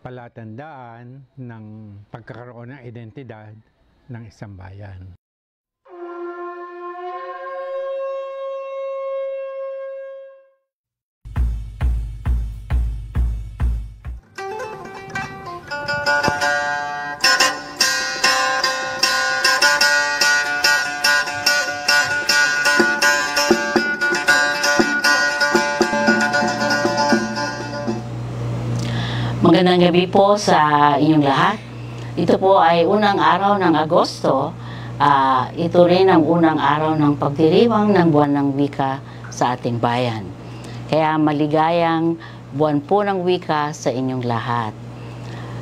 palatandaan ng pagkakaroon ng identidad ng isang bayan. Magandang gabi po sa inyong lahat. Ito po ay unang araw ng Agosto. Ito rin ang unang araw ng pagdiriwang ng buwan ng wika sa ating bayan. Kaya maligayang buwan po ng wika sa inyong lahat.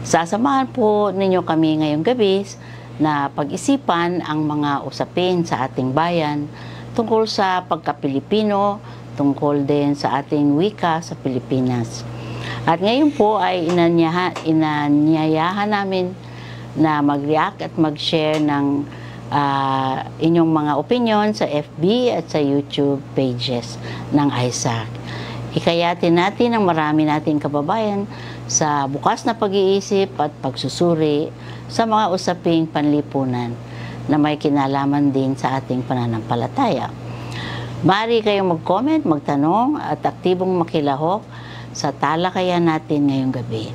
Sasamahan po ninyo kami ngayong gabi na pag-isipan ang mga usapin sa ating bayan tungkol sa pagka-Pilipino, tungkol din sa ating wika sa Pilipinas. At ngayon po ay inanyayahan namin na mag-react at mag-share ng inyong mga opinion sa FB at sa YouTube pages ng ISAC. Hikayatin natin ang marami nating kababayan sa bukas na pag-iisip at pagsusuri sa mga usaping panlipunan na may kinalaman din sa ating pananampalataya. Maaari kayong mag-comment, magtanong at aktibong makilahok sa talakayan natin ngayong gabi.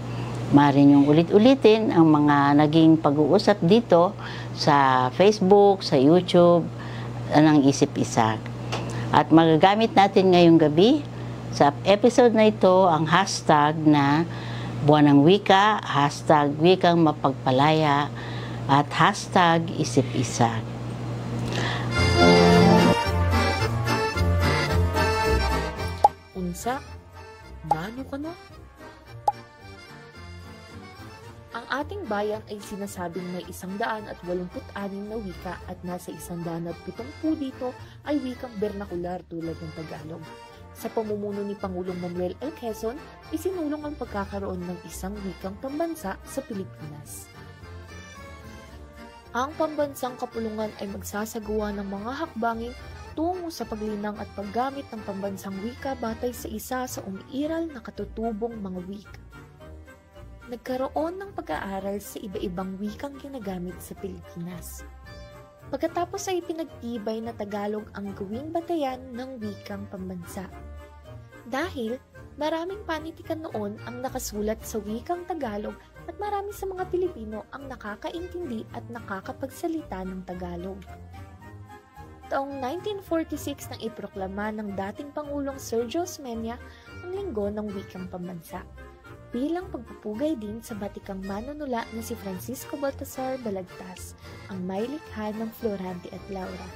Maaari niyong ulit-ulitin ang mga naging pag-uusap dito sa Facebook, sa YouTube, ng Isip-Isak. At magagamit natin ngayong gabi sa episode na ito ang hashtag na Buwan ng Wika, hashtag Wikang Mapagpalaya, at hashtag Isip-Isak. Unsa? Nano ka na? Ang ating bayan ay sinasabing may 186 na wika at nasa 170 dito ay wikang bernakular tulad ng Tagalog. Sa pamumuno ni Pangulong Manuel L. Quezon, isinulong ang pagkakaroon ng isang wikang pambansa sa Pilipinas. Ang pambansang kapulungan ay magsasagawa ng mga hakbanging tungo sa paglinang at paggamit ng pambansang wika batay sa isa sa umiiral na katutubong mga wika. Nagkaroon ng pag-aaral sa iba-ibang wikang ginagamit sa Pilipinas. Pagkatapos ay pinag-tibay na Tagalog ang gawing batayan ng wikang pambansa. Dahil maraming panitikan noon ang nakasulat sa wikang Tagalog at marami sa mga Pilipino ang nakakaintindi at nakakapagsalita ng Tagalog. Taong 1946 nang iproklama ng dating Pangulong Sergio Osmeña ang Linggo ng Wikang Pambansa, bilang pagpupugay din sa batikang manunula na si Francisco Baltasar Balagtas, ang may likha ng Florante at Laura.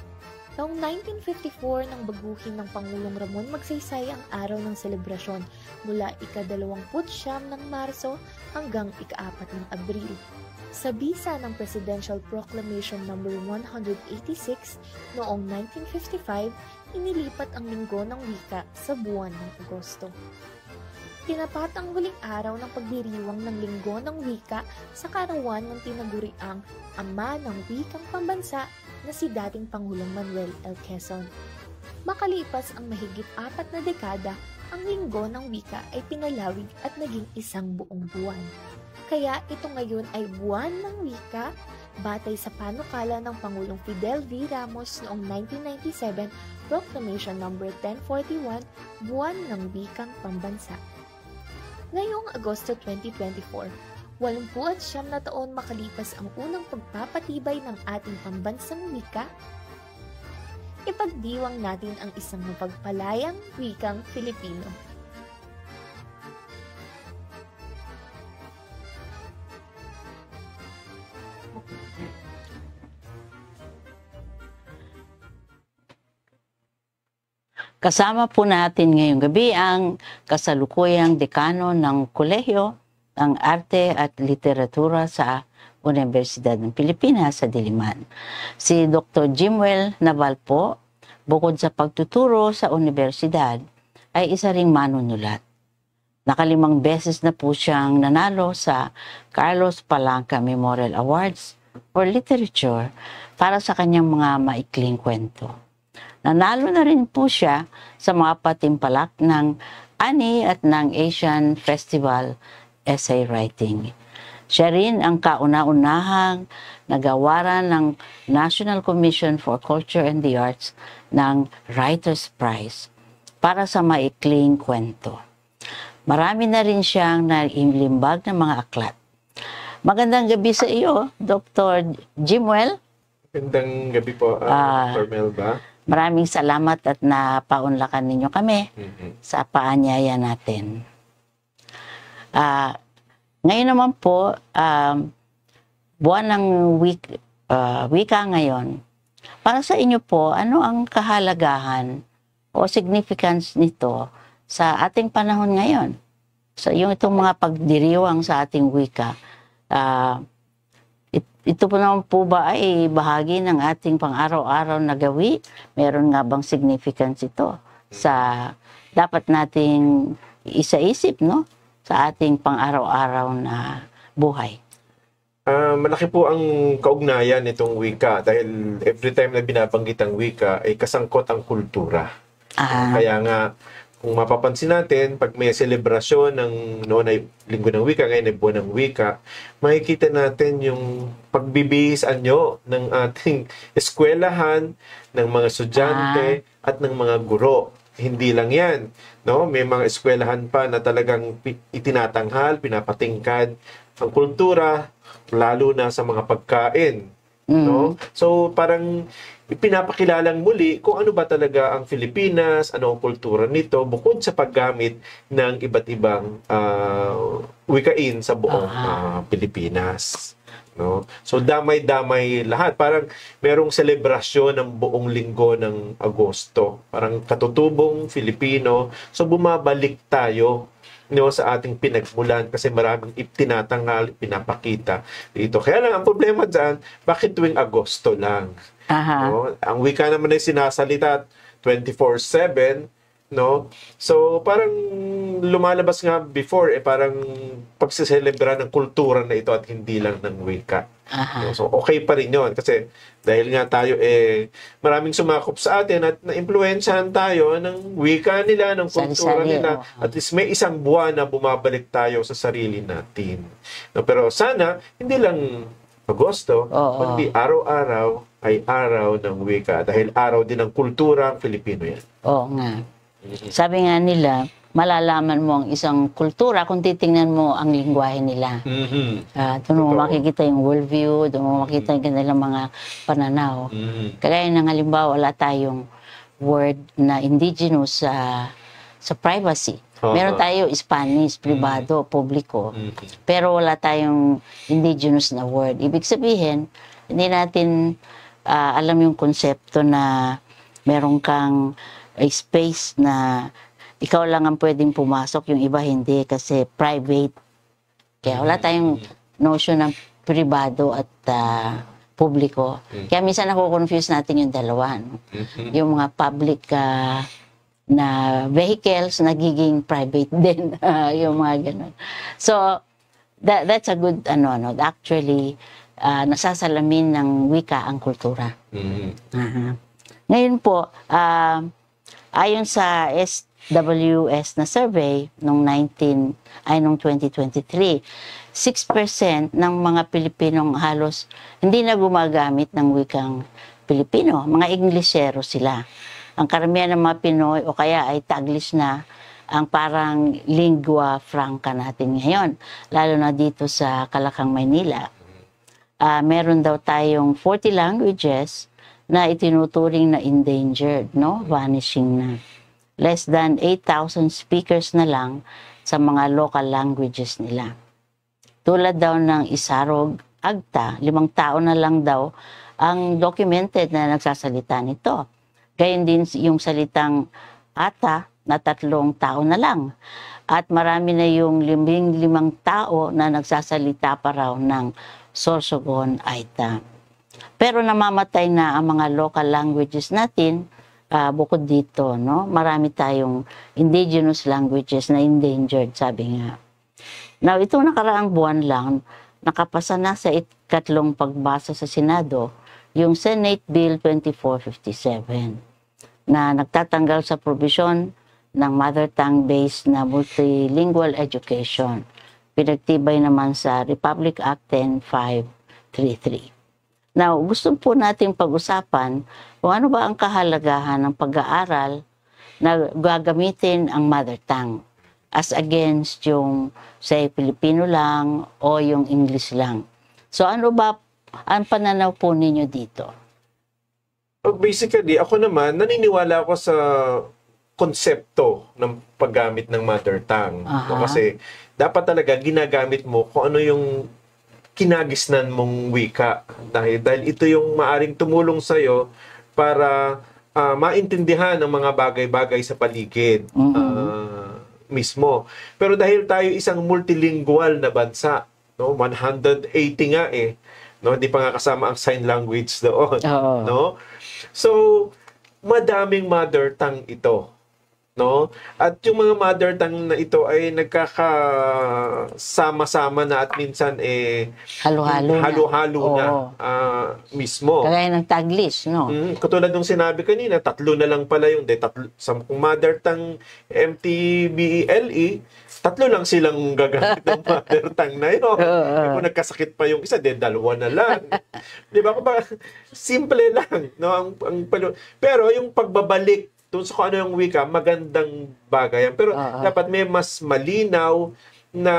Taong 1954 nang baguhin ng Pangulong Ramon Magsaysay ang araw ng selebrasyon mula ika-29 ng Marso hanggang ika-4 ng Abril. Sa bisa ng Presidential Proclamation No. 186 noong 1955, inilipat ang Linggo ng Wika sa buwan ng Agosto. Tinapat ang huling araw ng pagdiriwang ng Linggo ng Wika sa karawan ng tinaguriang ama ng wikang pambansa na si dating Pangulong Manuel L. Quezon. Makalipas ang mahigit 4 na dekada, ang Linggo ng Wika ay pinalawig at naging isang buong buwan. Kaya ito ngayon ay Buwan ng Wika, batay sa panukala ng Pangulong Fidel V. Ramos noong 1997, Proclamation No. 1041, Buwan ng Wikang Pambansa. Ngayong Agosto 2024, 89 na taon makalipas ang unang pagpapatibay ng ating pambansang wika, ipagdiwang natin ang isang mapagpalayang wikang Filipino. Kasama po natin ngayong gabi ang kasalukuyang dekano ng Kolehiyo ng Arte at Literatura sa Universidad ng Pilipinas sa Diliman. Si Dr. Jimwell Naval po, bukod sa pagtuturo sa universidad, ay isa ring manunulat. Nakalimang beses na po siyang nanalo sa Carlos Palanca Memorial Awards for Literature para sa kanyang mga maikling kwento. Nanalo na rin po siya sa mga patimpalak ng ANI at ng Asian Festival essay writing. Siya rin ang kauna-unahang nagawaran ng National Commission for Culture and the Arts ng Writer's Prize para sa maikling kwento. Marami na rin siyang naimlimbag ng mga aklat. Magandang gabi sa iyo, Dr. Jimwell. Magandang gabi po, Dr. Melba. Maraming salamat at napaunlakan ninyo kami sa paanyaya natin. Ngayon naman po, buwan ng wika ngayon. Para sa inyo po, ano ang kahalagahan o significance nito sa ating panahon ngayon? So, yung itong mga pagdiriwang sa ating wika, ito po naman po ba ay bahagi ng ating pang-araw-araw na gawi? Meron nga bang significance ito sa dapat nating isa-isip, no? Sa ating pang-araw-araw na buhay? Malaki po ang kaugnayan nitong wika dahil every time na binabanggit ang wika ay kasangkot ang kultura. Kaya nga, kung mapapansin natin, pag may selebrasyon ng noon ay linggo ng wika, ngayon ay buwan ng wika, makikita natin yung pagbibihis anyo ng ating eskwelahan, ng mga estudyante at ng mga guro. Hindi lang yan, no? May mga eskwelahan pa na talagang itinatanghal, pinapatingkad ang kultura, lalo na sa mga pagkain, no? So parang ipinapakilalang muli kung ano ba talaga ang Pilipinas, ano ang kultura nito, bukod sa paggamit ng iba't ibang wikain sa buong Pilipinas. No? So damay-damay lahat. Parang merong selebrasyon ng buong linggo ng Agosto. Parang katutubong Filipino. So bumabalik tayo, no, sa ating pinagmulan kasi maraming tinatanghal, pinapakita dito. Kaya lang ang problema dyan, bakit tuwing Agosto lang? No? Ang wika naman ay sinasalita 24/7, no? So parang lumalabas nga before parang pagseselebra ng kultura na ito at hindi lang ng wika. No? So okay pa rin 'yon kasi dahil nga tayo maraming sumakop sa atin at naimpluwensyahan tayo ng wika nila, ng kultura nila. At least may isang buwan na bumabalik tayo sa sarili natin. No, pero sana hindi lang Agosto, kundi araw-araw ay araw ng wika dahil araw din ng kultura Filipino yan. Oo nga. Sabi nga nila, malalaman mo ang isang kultura kung titingnan mo ang lingwahe nila. Doon mo makikita yung worldview, doon mo makikita yung kanilang mga pananaw. Kagaya ng halimbawa, wala tayong word na indigenous sa privacy. Meron tayo Spanish, privado, publiko. Pero wala tayong indigenous na word. Ibig sabihin, hindi natin alam yung konsepto na meron kang space na ikaw lang ang pwedeng pumasok, yung iba hindi kasi private. Kaya wala tayong notion ng privado at publiko. Kaya minsan nako-confuse natin yung dalawa. No? Yung mga public na vehicles nagiging private din. Yung mga ganun. So, that's a good, actually, nasasalamin ng wika ang kultura. Ngayon po, ayon sa SWS na survey noong 2023, 6% ng mga Pilipinong halos hindi na gumagamit ng wikang Pilipino. Mga Inglesero sila. Ang karamihan ng mga Pinoy o kaya ay Taglish na ang parang lingua franca natin ngayon. Lalo na dito sa Calacang, Maynila. Meron daw tayong 40 languages na itinuturing na endangered, no? Vanishing na. Less than 8,000 speakers na lang sa mga local languages nila. Tulad daw ng Isarog, Agta, 5 tao na lang daw ang documented na nagsasalita nito. Gayun din yung salitang Ata na 3 tao na lang. At marami na yung 15 tao na nagsasalita pa raw ng Sorsogon, Aita. Pero namamatay na ang mga local languages natin bukod dito, no? Marami tayong indigenous languages na endangered, sabi nga. Now, itong nakaraang buwan lang, nakapasa na sa ikatlong pagbasa sa Senado yung Senate Bill 2457 na nagtatanggal sa provision ng mother tongue-based na multilingual education pinagtibay naman sa Republic Act 10533. Now, gusto po nating pag-usapan kung ano ba ang kahalagahan ng pag-aaral na gagamitin ang mother tongue as against yung, say, Filipino lang o yung English lang. So, ano ba ang pananaw po ninyo dito? Basically, ako naman, naniniwala ako sa konsepto ng paggamit ng mother tongue. No? Kasi dapat talaga ginagamit mo kung ano yung kinagisnan mong wika. Dahil ito yung maaring tumulong sa'yo para maintindihan ang mga bagay-bagay sa paligid mismo. Pero dahil tayo isang multilingual na bansa, no? 180 nga no? Hindi pa nga kasama ang sign language doon. No? So, madaming mother tongue ito. No? At yung mga mother tongue na ito ay nagkakasama-sama na at minsan halo-halo na mismo. Kagaya ng Taglish, no? Katulad ng sinabi kanina, 3 na lang pala yung kung mother tongue MTBELE, 3 lang silang gagamit ng mother tongue na yun. Kung nagkasakit pa yung isa, 2 na lang. Di ba? Simple lang. No? Pero yung pagbabalik doon sa kung ano yung wika, magandang bagay. Pero dapat may mas malinaw na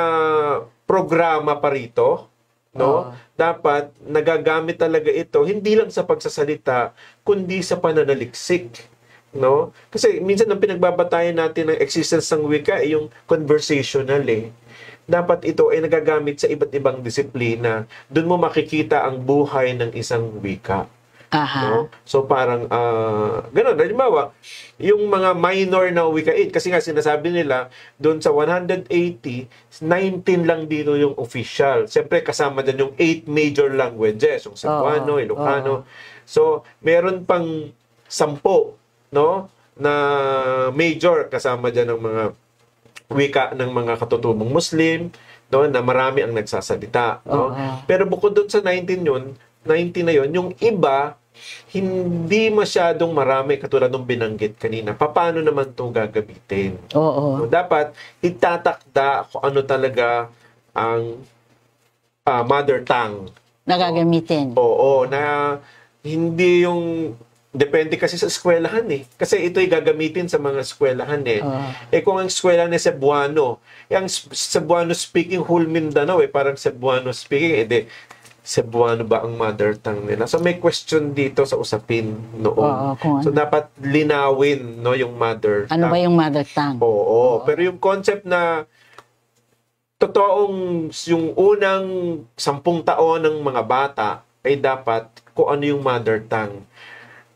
programa pa rito. No? Dapat nagagamit talaga ito, hindi lang sa pagsasalita, kundi sa pananaliksik. No? Kasi minsan ang pinagbabatayan natin ng existence ng wika ay yung conversational Dapat ito ay nagagamit sa iba't ibang disiplina. Doon mo makikita ang buhay ng isang wika. No? So parang ganun. Halimbawa, yung mga minor na wikain, kasi nga sinasabi nila, doon sa 180, 19 lang dito yung official. Siyempre kasama dyan yung 8 major languages, yung Cebuano, Ilocano. So meron pang 10, no, na major kasama dyan ng mga wika ng mga katutubong Muslim, no, na marami ang nagsasalita. No? Pero bukod doon sa 19 na yun, yung iba, hindi masyadong marami katulad ng binanggit kanina. Paano naman ito gagamitin? So, dapat itatakda kung ano talaga ang mother tongue na gagamitin. Na hindi yung depende kasi sa eskwelahan Kasi ito'y gagamitin sa mga eskwelahan kung ang eskwelahan ay Cebuano, ang Cebuano speaking whole Mindanao parang Cebuano speaking, Cebuano ba ang mother tongue nila? So may question dito sa usapin noon. So dapat linawin yung mother tongue. Ano ba yung mother tongue? Pero yung concept na totoong yung unang 10 taon ng mga bata ay dapat kung ano yung mother tongue.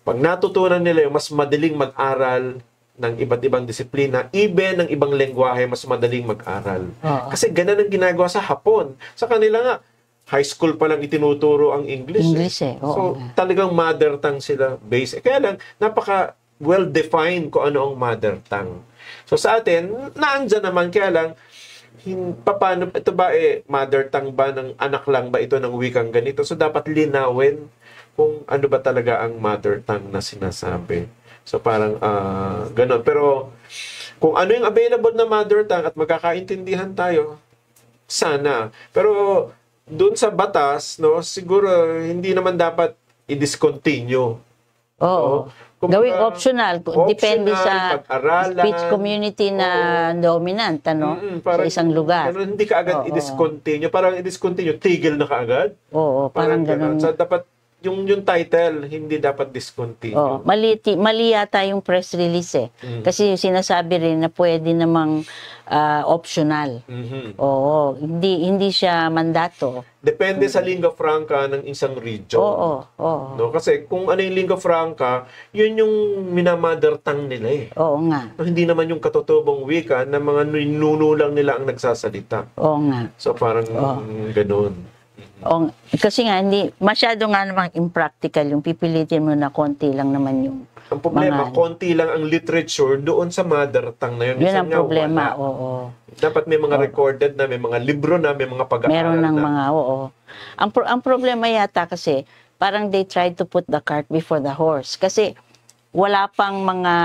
Pag natutunan nila yung mas madaling mag-aral ng iba't ibang disiplina, even ng ibang lengguwahe, mas madaling mag-aral. Kasi ganun ang ginagawa sa Hapon. Sa kanila nga, high school pa lang itinuturo ang English. So, talagang mother tongue sila base. Kaya lang, napaka well-defined kung ano ang mother tongue. So, sa atin, naandyan naman, kaya lang, paano, ito ba mother tongue ba ng anak lang ba ito ng wikang ganito? So, dapat linawin kung ano ba talaga ang mother tongue na sinasabi. So, parang, ganun. Pero, kung ano yung available na mother tongue at magkakaintindihan tayo, sana. Pero, doon sa batas, no, siguro hindi naman dapat i-discontinue. Gawing optional. Depende sa speech community na dominant, sa isang lugar. Pero hindi ka agad i-discontinue. Parang i-discontinue, tigil na kaagad. Parang ganun. So, dapat yung title, hindi dapat discontinue. Mali yata yung press release Kasi sinasabi rin na pwede namang optional. Hindi siya mandato. Depende sa lingua franca ng isang region. No? Kasi kung ano yung lingua franca, yun yung minamother tongue nila Hindi naman yung katutubong wika na mga ninunulang nila ang nagsasalita. So parang ganun. Kasi nga, hindi, masyado nga namang impractical yung pipilitin mo na konti lang naman yung ang problema, konti lang ang literature doon sa mother tongue na yun. Yun ang problema, Dapat may mga recorded na, may mga libro na, may mga pag-aaral meron ng na. mga, Ang problema yata kasi, parang they tried to put the cart before the horse. Kasi wala pang mga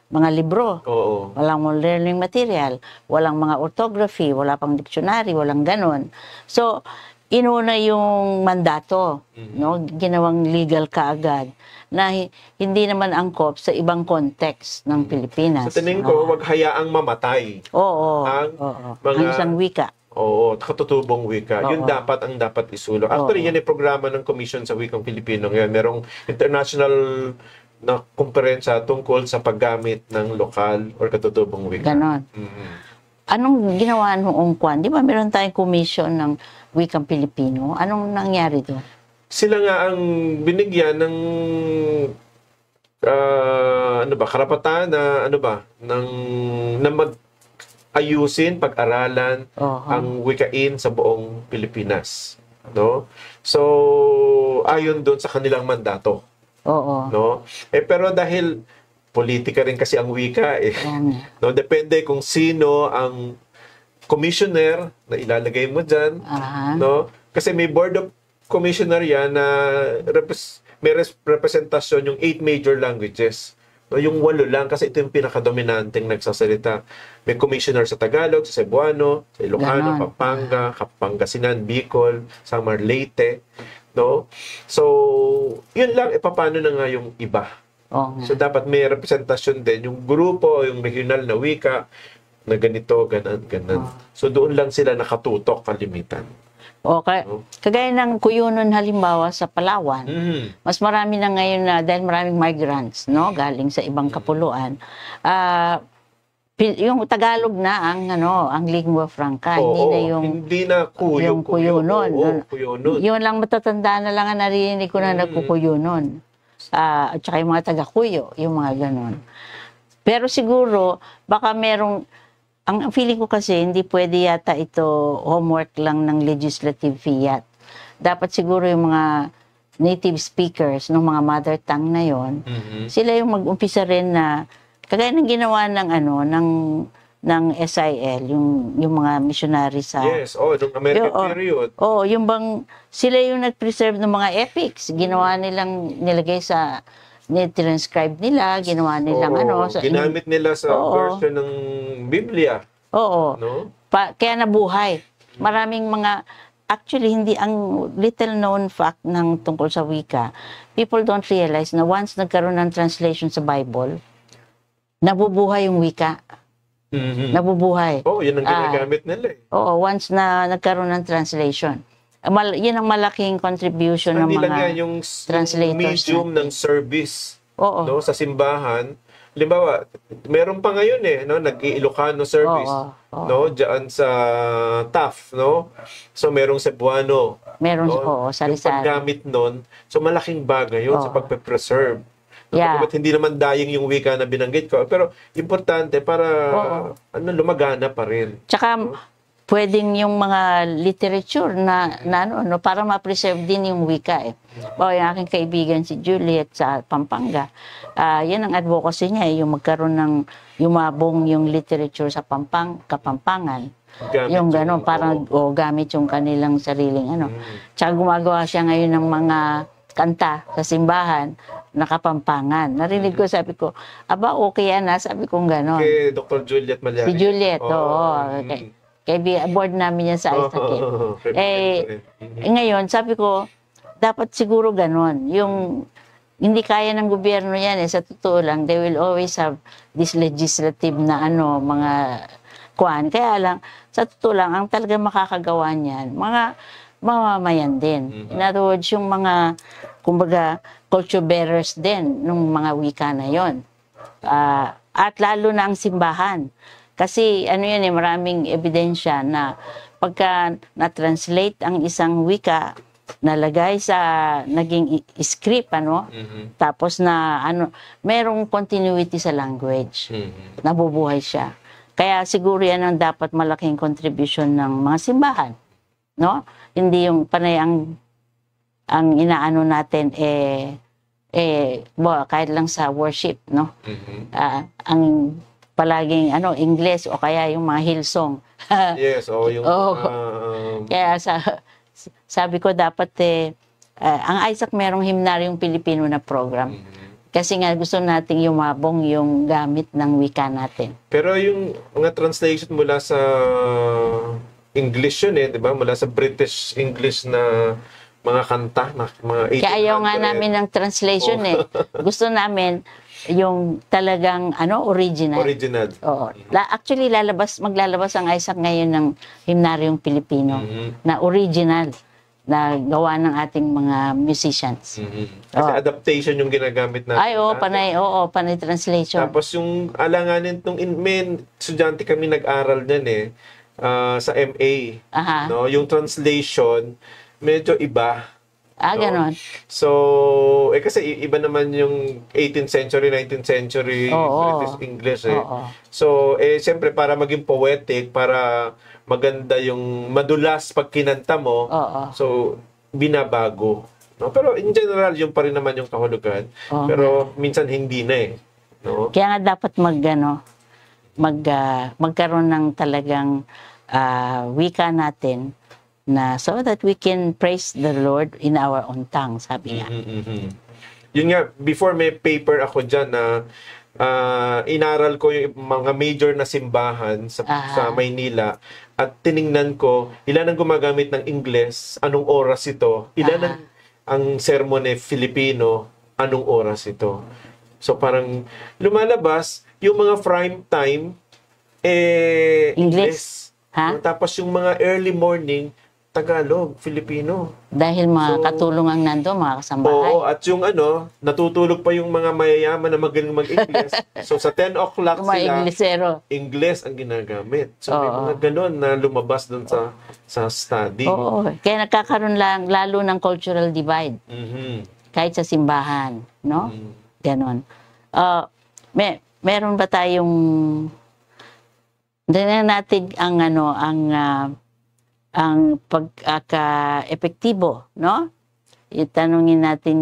mga libro. Oo. Walang learning material, walang mga orthography, wala pang dictionary, walang ganon. So, inuna yung mandato, no? Ginawang legal kaagad na hindi naman angkop sa ibang context ng Pilipinas. Sa tingin ko, wag hayaang mamatay Oo. ang Ang mga isang wika. Oo, katutubong wika. Oo. Yun dapat isulong. Actually, yan ay programa ng Commission sa Wikang Pilipino. Ngayon, merong international na kumperensya tungkol sa paggamit ng lokal or katutubong wika. Ganon. Anong ginawa noong Kwan? Di ba meron tayong commission ng Wikang Pilipino? Anong nangyari doon? Sila nga ang binigyan ng karapatan na na mag-ayusin, pag-aralan ang wikain sa buong Pilipinas, no? So, ayon doon sa kanilang mandato. Oo. No? Pero dahil politika rin kasi ang wika no, depende kung sino ang commissioner na ilalagay mo diyan, no? Kasi may board of commissioner yan na may representasyon yung 8 major languages. No, yung 8 lang kasi ito yung pinakadominanteng nagsasalita. May commissioner sa Tagalog, sa Cebuano, sa Ilocano, Pampanga, Pangasinan, Bicol, Samar, Leyte, no? So, yun lang, paano na nga yung iba? So, dapat may representasyon din. Yung grupo, yung regional na wika, na ganito, ganan. So, doon lang sila nakatutok kalimitan. Okay. Kagaya ng Kuyunon halimbawa sa Palawan, mas marami na ngayon na dahil maraming migrants, no, galing sa ibang kapuluan. Yung Tagalog na ang lingua franca, hindi na yung Kuyunon. Yun lang matatanda na lang ang narinig ko na nagkukuyunon. At saka yung mga taga-Kuyo, yung mga ganon. Pero siguro, baka ang feeling ko kasi, hindi pwede yata ito homework lang ng legislative fiat. Dapat siguro yung mga native speakers ng mga mother tongue na yon, sila yung mag-umpisa rin na, kagaya ng ginawa ng SIL, yung mga missionary sa... Yes, nung American period. Yung bang, sila yung nag-preserve ng mga epics. Ginawa nilang, nilagay sa... transcribe nila, ginawa nilang ginamit nila sa version ng Biblia. Oo. No? Kaya nabuhay. Maraming mga, actually, hindi ang little known fact ng tungkol sa wika, people don't realize na once nagkaroon ng translation sa Bible, nabubuhay yung wika. Nabubuhay. Yun ang ginagamit nila eh. Once na nagkaroon ng translation. Yun ang malaking contribution ng mga yung translators. Medium ng service no, sa simbahan. Halimbawa, meron pa ngayon nag-Ilocano service no, diyan sa TAF, no? So merong Cebuano. Meron sa yung paggamit nun, so malaking bagay yun sa pagpe-preserve. Hindi naman dying yung wika na binanggit ko, pero importante para lumagana pa rin. Tsaka pwedeng yung mga literature na para ma-preserve din yung wika eh. Yung aking kaibigan si Juliet sa Pampanga, yan ang advocacy niya, yung magkaroon ng yumabong yung literature sa Kapampangan. Yung gano'n, parang gamit yung kanilang sariling Tsaka gumagawa siya ngayon ng mga kanta sa simbahan na Kapampangan. Narinig ko, sabi ko, okay yan sabi ko gano'n. Kay Dr. Juliet Malyari. Si Juliet, okay. Kaya board namin yan sa Isakit. Ngayon, sabi ko, dapat siguro ganon. Yung, hindi kaya ng gobyerno yan sa totoo lang, they will always have this legislative na mga kuan. Kaya lang, sa totoo lang, ang talaga makakagawa niyan, mga mamamayan din. In other words, yung mga, kumbaga, culture bearers din, ng mga wika na yon. At lalo na ang simbahan. Kasi maraming ebidensya na pagka na-translate ang isang wika, nalagay sa naging script, tapos na merong continuity sa language. Nabubuhay siya. Kaya siguro yan ang dapat malaking contribution ng mga simbahan. No? Hindi yung panay ang inaano natin kahit lang sa worship, no? Ang palaging English o kaya yung mga Hillsong. Yes, yung kaya sabi ko dapat ang Isaac merong himnaryong Pilipino na program. Kasi nga gusto nating yumabong yung gamit ng wika natin. Pero yung mga translation mula sa English yun eh, di ba? Mula sa British English na mga kanta, na mga 1800. Kaya ayaw nga namin ng translation eh. Gusto namin yung talagang original. Original. Oo. Actually, maglalabas ang Isaac ngayon ng Himnaryong Pilipino na original na gawa ng ating mga musicians. Kasi adaptation yung ginagamit natin. Ay, panay translation. Tapos yung alanganin may estudyante kami nag-aral din eh, sa MA. Aha. No? Yung translation, medyo iba. Ganon. So, kasi iba naman yung 18th century, 19th century British English eh. So, siyempre para maging poetic, para maganda yung madulas pag kinanta mo, so binabago. No? Pero in general, yung pa rin naman yung kahulugan. Pero minsan hindi na eh. No? Kaya nga dapat magkaroon ng talagang wika natin na so that we can praise the Lord in our own tongue, sabi nga. Yun nga, before may paper ako dyan na inaral ko yung mga major na simbahan sa Maynila at tiningnan ko ilan ang gumagamit ng Ingles, anong oras ito, ilan ang sermon Filipino, anong oras ito. So parang lumalabas yung mga prime time English. Tapos yung mga early morning Tagalog, Filipino. Dahil mga katulong ang nando, mga kasambahay. Oo, at yung natutulog pa yung mga mayayaman na magaling mag-Ingles. So sa 10 o'clock sila, Ingles ang ginagamit. So may mga ganon na lumabas doon sa study. Oo, kaya nagkakaroon lalo ng cultural divide. Kahit sa simbahan, no? Ganon. Meron ba tayong natin ang pagka-epektibo, no? Tingnan natin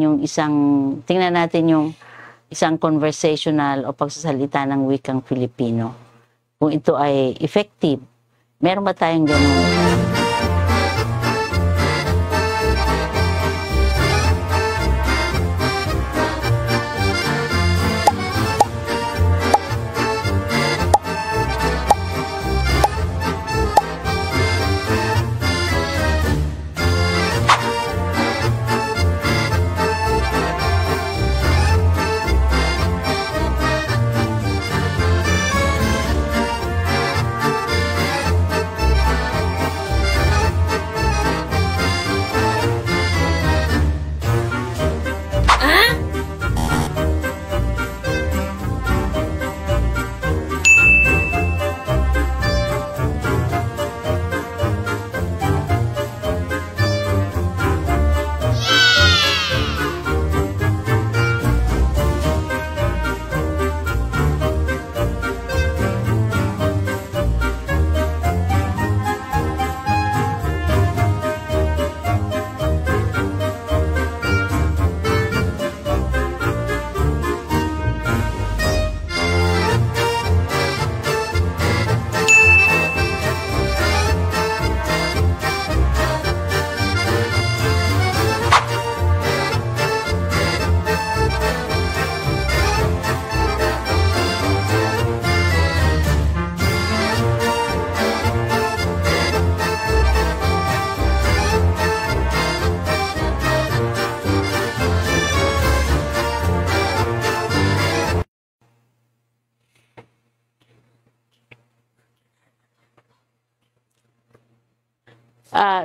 yung isang conversational o pagsasalita ng wikang Filipino. Kung ito ay effective, meron ba tayong ganun?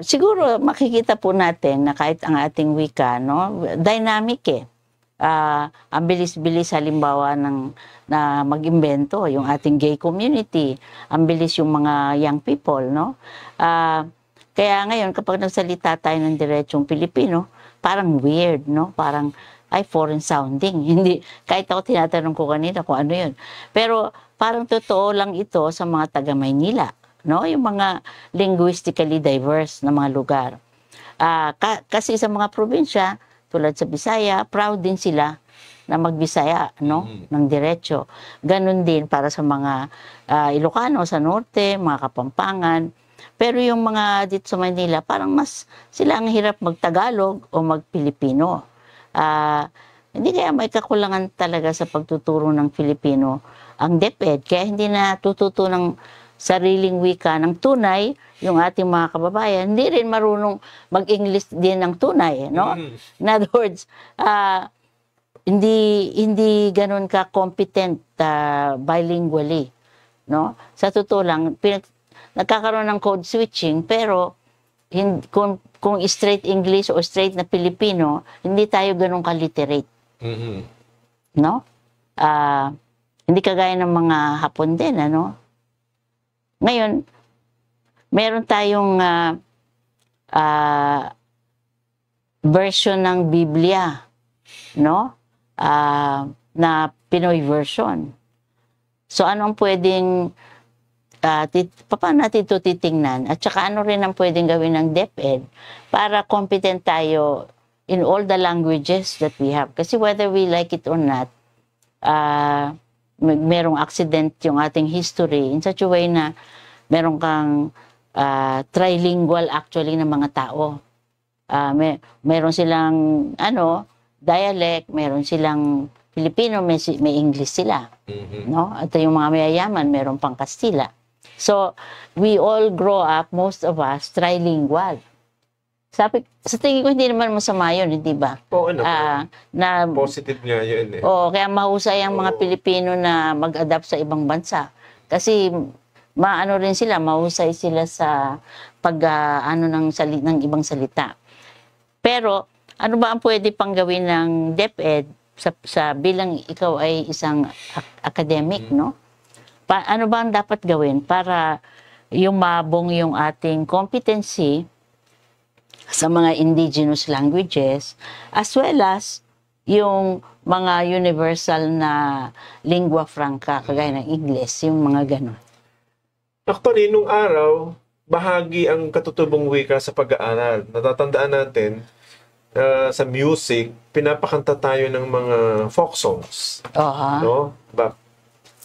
Siguro makikita po natin na kahit ang ating wika, no, dynamic eh. Ang bilis-bilis halimbawa na mag-imbento yung ating gay community, ang bilis yung mga young people, no. Kaya ngayon kapag nagsalita tayo ng diretsong Pilipino, parang weird, no, parang ay foreign sounding. Hindi, kahit ako tinatanong ko kanina kung ano yun. Pero parang totoo lang ito sa mga taga Maynila, no, yung mga linguistically diverse na mga lugar. Kasi sa mga probinsya, tulad sa Bisaya, proud din sila na magbisaya, no, ng diretso. Ganon din para sa mga Ilocano sa norte, mga Kapampangan. Pero yung mga dito sa Manila, parang mas sila ang hirap magtagalog o magpilipino. Hindi kaya may kakulangan talaga sa pagtuturo ng Filipino ang DepEd, kaya hindi na tututo ng sariling wika ng tunay yung ating mga kababayan, hindi rin marunong mag-English din ng tunay, no? In other words, hindi ganun ka competent bilingually, no? Sa totoo lang, nagkakaroon ng code switching, pero kung straight English o straight na Pilipino, hindi tayo ganun ka-literate. No? Hindi kagaya ng mga Hapon din, ano? Ngayon, meron tayong version ng Biblia, no? Na Pinoy version. So, anong pwedeng, paano natin ito titingnan? At saka ano rin ang pwedeng gawin ng DepEd para competent tayo in all the languages that we have. Kasi whether we like it or not, merong accident yung ating history in such a way na meron kang trilingual actually ng mga tao. Meron silang dialect, meron silang Filipino, may English sila. No? At yung mga mayayaman, meron pang Kastila. So, we all grow up, most of us, trilingual. Sa tingin ko, hindi naman masama yun, hindi ba? Oo, positive nga yun eh. Oo, kaya mahusay ang mga Pilipino na mag-adapt sa ibang bansa. Kasi, rin sila, mahusay sila sa ng ibang salita. Pero, ano ba ang pwede pang gawin ng DepEd sa bilang ikaw ay isang academic, no? Ano ba ang dapat gawin para mabong yung ating competency sa mga indigenous languages as well as yung mga universal na lingua franca kagaya ng English, yung mga gano'n? Actually, nung araw, bahagi ang katutubong wika sa pag-aaral. Natatandaan natin, sa music, pinapakanta tayo ng mga folk songs. No?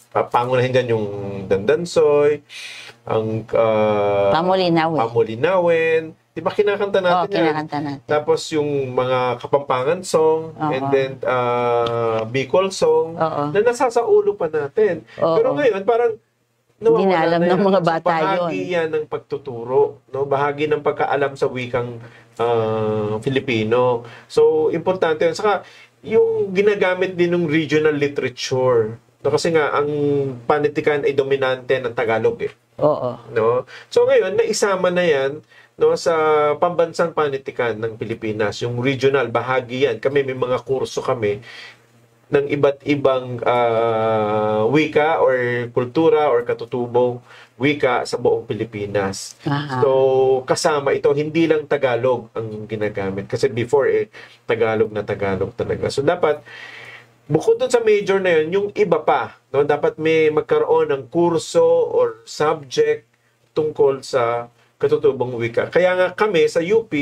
Pangunahin dyan yung Dandansoy, ang Pamulinawin. Di ba kinakanta natin yan? Kinakanta natin. Tapos yung mga Kapampangan song, and then Bicol song, na nasasaulo pa natin. Pero ngayon, parang hindi na alam ng mga bata yun. Bahagi yan ng pagtuturo. No? Bahagi ng pagkaalam sa wikang Filipino. So, importante yun. Saka, yung ginagamit din ng regional literature. No? Kasi nga, ang panitikan ay dominante ng Tagalog eh. Oo. No? So, ngayon, naisama na yan sa pambansang panitikan ng Pilipinas. Yung regional, bahagi yan. Kami, may mga kurso kami ng iba't ibang wika or kultura or katutubong wika sa buong Pilipinas. So, kasama ito, hindi lang Tagalog ang ginagamit. Kasi before, Tagalog na Tagalog talaga. So, dapat, bukod dun sa major na yun, yung iba pa, no, dapat may magkaroon ng kurso or subject tungkol sa katutubong wika. Kaya nga kami sa UP,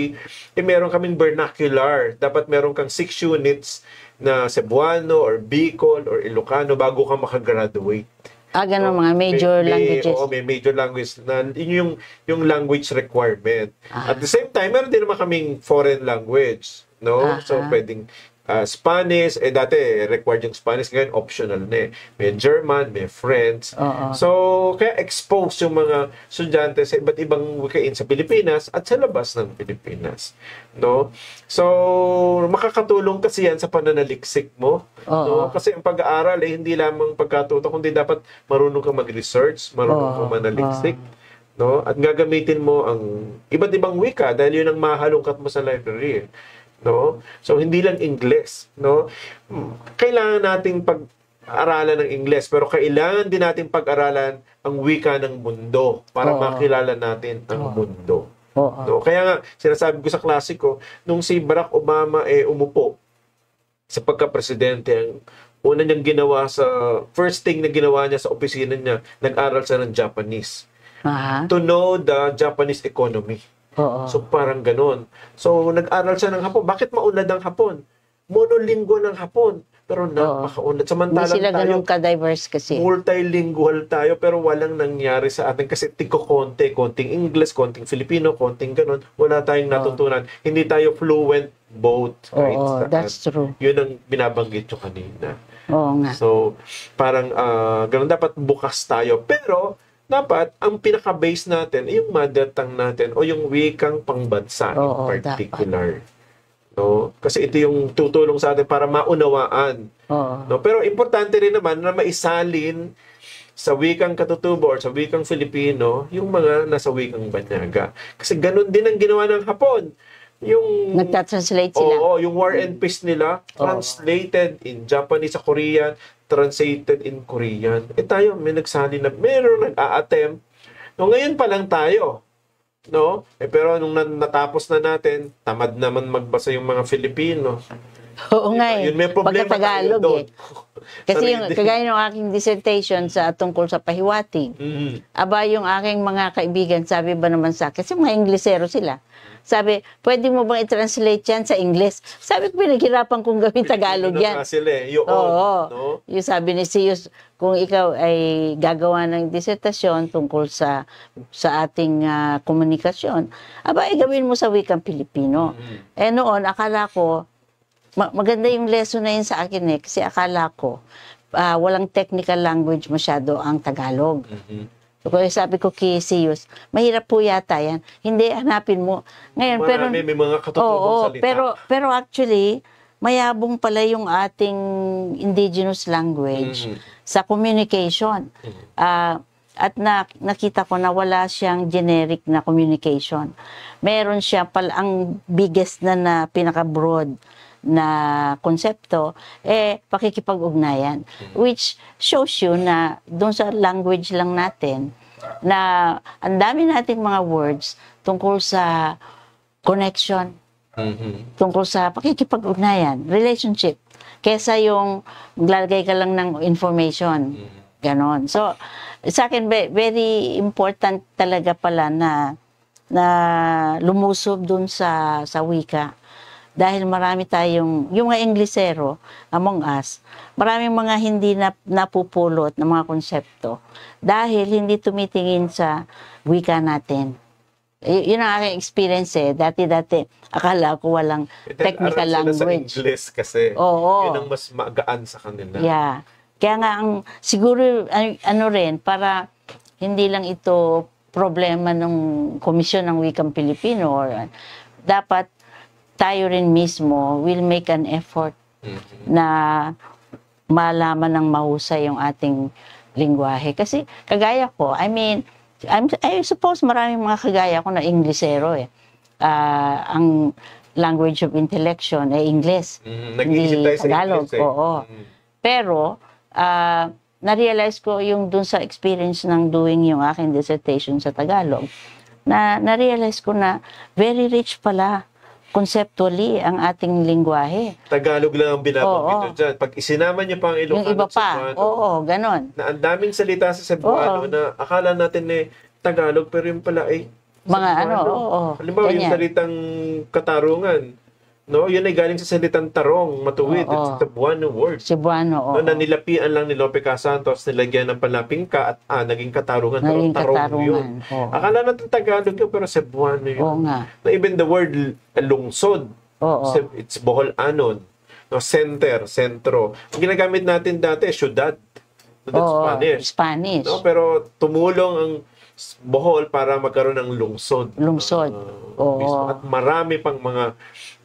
meron kaming vernacular. Dapat meron kang 6 units na Cebuano or Bicol or Ilocano bago ka makagraduate. Ganun, mga major languages. May major language na yung language requirement. At the same time, meron din naman kaming foreign language, no? So pwedeng Spanish, dati required yung Spanish, ngayon optional na eh. May German, may French. So, kaya expose yung mga estudyante sa iba't ibang wikain sa Pilipinas at sa labas ng Pilipinas. No? So, makakatulong kasi yan sa pananaliksik mo. No? Kasi ang pag-aaral hindi lamang pagkatuto, kundi dapat marunong kang mag-research, marunong kang manaliksik. No? At gagamitin mo ang iba't ibang wika dahil yun ang mahalungkat mo sa library. No? So, hindi lang English. No? Kailangan nating pag-aralan ng English, pero kailangan din nating pag-aralan ang wika ng mundo para makilala natin ang mundo. No? Kaya nga, sinasabi ko sa klase ko, nung si Barack Obama umupo sa pagka-presidente, ang una niyang ginawa first thing na ginawa niya sa opisina niya, nag-aral siya ng Japanese. To know the Japanese economy. So, parang ganun. So, nag-aral siya ng Hapon. Bakit maunlad ang Hapon? Monolingual ng Hapon. pero napakaunlad. Hindi Samantalang sila tayo, ganun ka-diverse kasi. multilingual tayo, pero walang nangyari sa atin kasi konting English, konting Filipino, konting ganun. Wala tayong natutunan. Hindi tayo fluent both. Kahit saan. That's true. Yun ang binabanggit nyo kanina. Oo nga. So, parang ganun, dapat bukas tayo. Pero, dapat, ang pinaka-base natin ay yung mother tongue natin o yung wikang pangbansa in particular. No? Kasi ito yung tutulong sa atin para maunawaan. No? Pero importante rin naman na maisalin sa wikang katutubo or sa wikang Filipino yung mga nasa wikang banyaga. Kasi ganun din ang ginawa ng Hapon. Yung nagtatranslate sila. Oo, yung War and Peace nila, translated in Japanese sa Korean, translated in Korean. Tayo, may nagsali na, meron nag-a-attempt. No, ngayon pa lang tayo. No? Pero nung natapos na natin, tamad naman magbasa yung mga Filipino. Oo nga eh. Yun, may problema Pagka-Tagalog tayo doon. Kasi yung kagaya ng aking dissertation sa tungkol sa pahiwatig. Aba, yung aking mga kaibigan, sabi ba naman sa akin, kasi mga Inglesero sila. Sabi, pwede mo bang i-translate yan sa English? Sabi ko, pinaghirapan kong gawin Tagalog yan. No? Yung sabi ni Sius, kung ikaw ay gagawa ng disertasyon tungkol sa ating komunikasyon, aba, gawin mo sa wikang Pilipino. Noon, akala ko, maganda yung lesson na yun sa akin kasi akala ko, walang technical language masyado ang Tagalog. So, sabi ko kay Sius, mahirap po yata yan. Hindi, hanapin mo. Ngayon, Marami, may mga katutubong salita. Pero actually, mayabong pala yung ating indigenous language sa communication. At nakita ko na wala siyang generic na communication. Meron siya pala, ang biggest na pinaka-broad na konsepto, pakikipag-ugnayan. Which shows you na doon sa language lang natin, na ang dami nating mga words tungkol sa connection, tungkol sa pakikipag-ugnayan, relationship, kesa yung maglalagay ka lang ng information. Ganon. So, sa akin, very important talaga pala na lumusob doon sa wika. Dahil marami tayong, yung mga Inglesero among us, maraming mga hindi napupulot ng mga konsepto dahil hindi tumitingin sa wika natin. Yun ang aking experience Dati, akala ko walang technical language. Sila sa English kasi. Yun ang mas magaan sa kanila. Yeah. Kaya nga, siguro, rin, para hindi lang ito problema ng Komisyon ng Wikang Pilipino, or dapat tayo rin mismo will make an effort na malaman ng mahusay yung ating lingwahe. Kasi kagaya ko, I suppose maraming mga kagaya ko na Inglesero ang language of intellection ay English. Nag-iisip tayo sa Tagalog. English Pero, na-realize ko yung dun sa experience ng doing yung aking dissertation sa Tagalog, na-realize ko na very rich pala conceptually ang ating lingwahe. Tagalog lang ang binabanggit nyo dyan. Pag isinama nyo pa ang Ilocano yung iba pa. Cebuano, Ganon. na ang daming salita sa Cebuano na akala natin Tagalog, pero yung pala mga Cebuano. Halimbawa, yung salitang katarungan, no? Yun ay galing sa salitang tarong, matuwid. It's Cebuano word. Cebuano, no, na nilapian lang ni Lope Casantos, nilagyan ng panlaping ka at naging katarungan. Naging tarong yun. Akala natin Tagalog yun, pero Cebuano yun. Nga. Na even the word lungsod, it's Bohol-anon. No, center, sentro. Ang ginagamit natin dati, syudad. That's Spanish. No, pero tumulong ang Bohol para magkaroon ng lungsod. At marami pang mga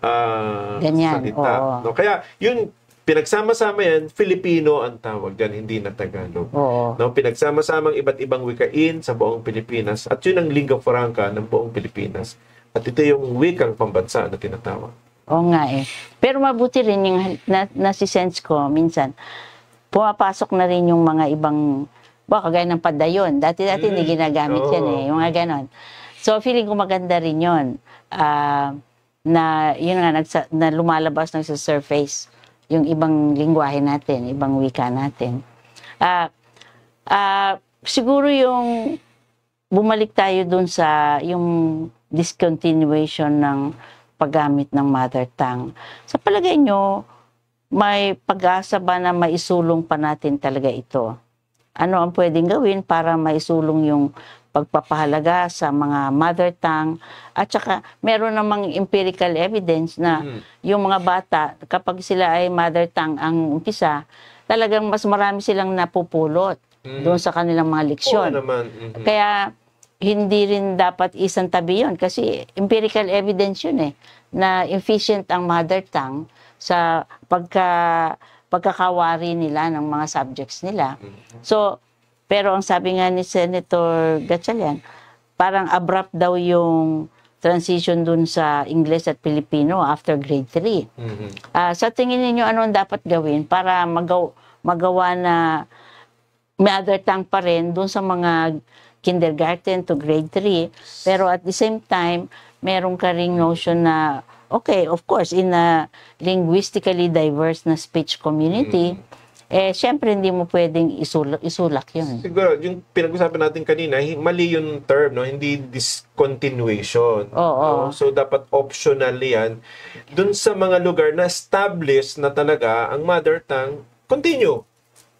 salita. No? Kaya yun, pinagsama-sama yan, Filipino ang tawag dyan, hindi na Tagalog. No? Pinagsama-sama ang iba't ibang wikain sa buong Pilipinas at yun ang lingua franca ng buong Pilipinas. At ito yung wikang pambansa na tinatawag. Oo nga Pero mabuti rin yung nasisense ko minsan, pumapasok na rin yung mga ibang kagaya ng padayon. Dati-dati hindi ginagamit yan yung mga ganon. So, feeling ko maganda rin yun. Na yun nga, na lumalabas ng sa surface yung ibang lingwahe natin, ibang wika natin. Siguro yung bumalik tayo dun sa yung discontinuation ng paggamit ng mother tongue. Sa palagay nyo, may pag-asa ba na maisulong pa natin talaga ito? Ano ang pwedeng gawin para maisulong yung pagpapahalaga sa mga mother tongue? At saka, meron namang empirical evidence na yung mga bata, kapag sila ay mother tongue ang umpisa, talagang mas marami silang napupulot doon sa kanilang mga leksyon. Oo naman. Kaya, hindi rin dapat isang tabi yun kasi empirical evidence yun na efficient ang mother tongue sa pagkakawari nila ng mga subjects nila. So, pero ang sabi nga ni Senator Gatchalian, parang abrupt daw yung transition dun sa English at Filipino after grade 3. Sa tingin niyo ano ang dapat gawin para magawa na mother tongue pa rin dun sa mga kindergarten to grade 3, pero at the same time, meron ka ring notion na, okay, of course, in a linguistically diverse na speech community, syempre hindi mo pwedeng isulak yun. Siguro, yung pinag-usapan natin kanina, mali yung term, no? Hindi discontinuation. Oo. No? So, dapat optional yan. Dun sa mga lugar na established na talaga ang mother tongue, continue.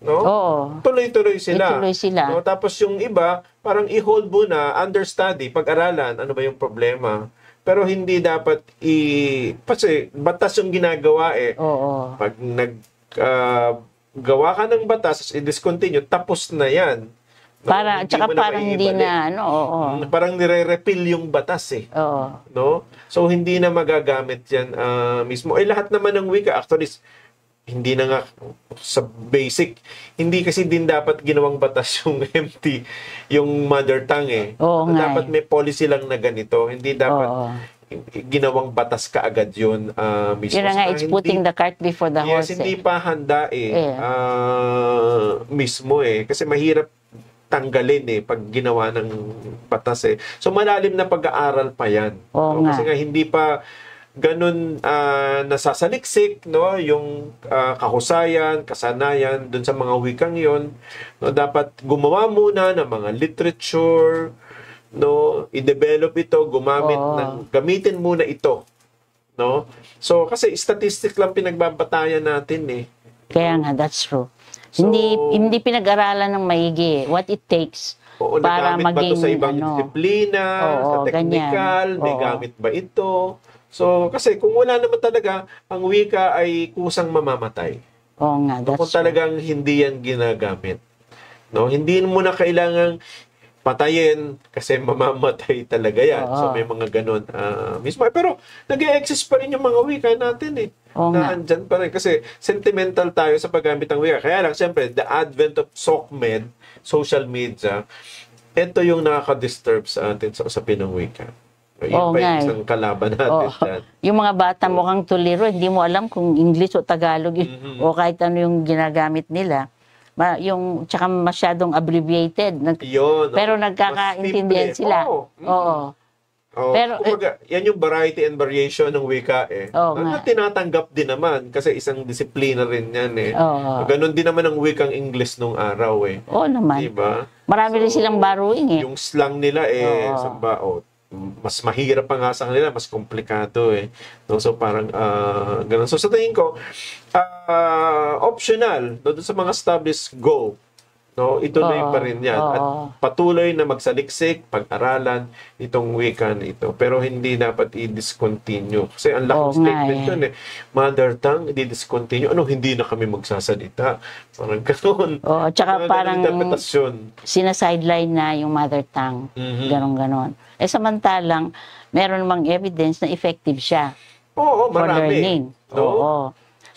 No? Oo. Tuloy-tuloy sila. Tuloy sila. No? Tapos yung iba, parang i-hold muna, understudy, pag-aralan, ano ba yung problema. Pero hindi dapat kasi batas yung ginagawa Oo. Pag gawa ka ng batas, i-discontinue, tapos na yan. No? Para, tsaka parang hindi na, Parang nire-repeal yung batas Oo. No? So, hindi na magagamit yan mismo. Lahat naman ng wika, actually, hindi na nga sa basic, hindi kasi din dapat ginawang batas yung MT, yung mother tongue Oo nga dapat may policy lang na ganito. Hindi dapat ginawang batas kaagad yun mismo. Yun na nga, it's putting the cart before the horse. Yes, hindi pa handa mismo Kasi mahirap tanggalin pag ginawa ng batas So malalim na pag-aaral pa yan. Oo nga. Kasi nga hindi pa ganun nasasaliksik yung kahusayan, kasanayan dun sa mga wikang yon. Dapat gumawa muna ng mga literature, i-develop ito, gamitin muna ito. So kasi statistic lang pinagbabatayan natin Kaya nga, that's true. So, hindi pinag-aralan ng maigi what it takes para maging sa ibang disiplina, sa technical, may gamit ba ito? So, kasi kung wala naman talaga, ang wika ay kusang mamamatay. Oo nga, that's kung talagang hindi yan ginagamit. Hindi mo na kailangang patayin kasi mamamatay talaga yan. So, may mga ganun mismo. Pero, nag-e-exist pa rin yung mga wika natin na andyan pa rin. Kasi, sentimental tayo sa paggamit ng wika. Kaya lang, siyempre, the advent of SOCMED, social media, ito yung nakaka-disturb sa atin sa usapin ng wika. Yun pa yung isang kalaban natin. Yung mga bata mukhang tuliro, hindi mo alam kung English o Tagalog o kahit ano yung ginagamit nila. Tsaka masyadong abbreviated. Pero nagkakaintindihan sila. Oo. Pero, yan yung variety and variation ng wika na tinatanggap din naman kasi isang disiplina rin yan Ganon din naman ang wikang English nung araw Oo naman. Diba? Marami rin silang borrowing Yung slang nila mas mahirap pa nga sa kanila, mas komplikado So parang ganun. So sa tingin ko, optional doon sa mga established go. Ituloy pa rin yan. At patuloy na magsaliksik, pag-aralan itong wika na ito. Pero hindi dapat i-discontinue. Kasi ang laking statement yun Mother tongue, i-discontinue. Hindi na kami magsasalita. Parang gano'n. Tsaka parang sinasideline na yung mother tongue. Ganon-ganon. Samantalang, meron namang evidence na effective siya. For marami. Learning.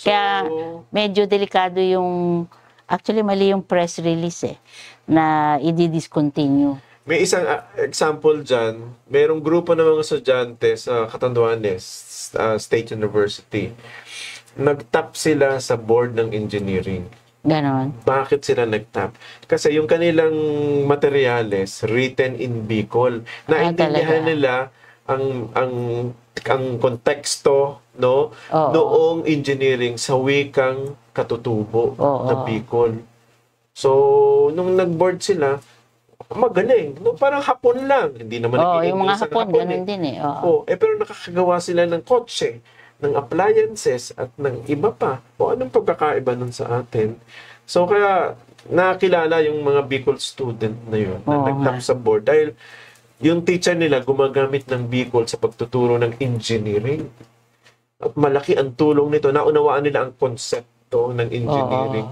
Kaya medyo delikado yung actually, mali yung press release na i-discontinue. May isang example dyan. Merong grupo ng mga estudyante sa Catanduanes State University. Nag-top sila sa board ng engineering. Ganon. Bakit sila nag-top? Kasi yung kanilang materyales written in Bicol. Naintindihan nila ang konteksto noong engineering sa wikang katutubo na Bicol. So, nung nag-board sila, magaling. Parang Hapon lang. Hindi naman yung mga Hapon, ganun din pero nakakagawa sila ng kotse, ng appliances at ng iba pa. O anong pagkakaiba nun sa atin? So kaya nakilala yung mga Bicol student na yun na nagtap sa board dahil yung teacher nila gumagamit ng Bicol sa pagtuturo ng engineering. At malaki ang tulong nito. Naunawaan nila ang konsepto ng engineering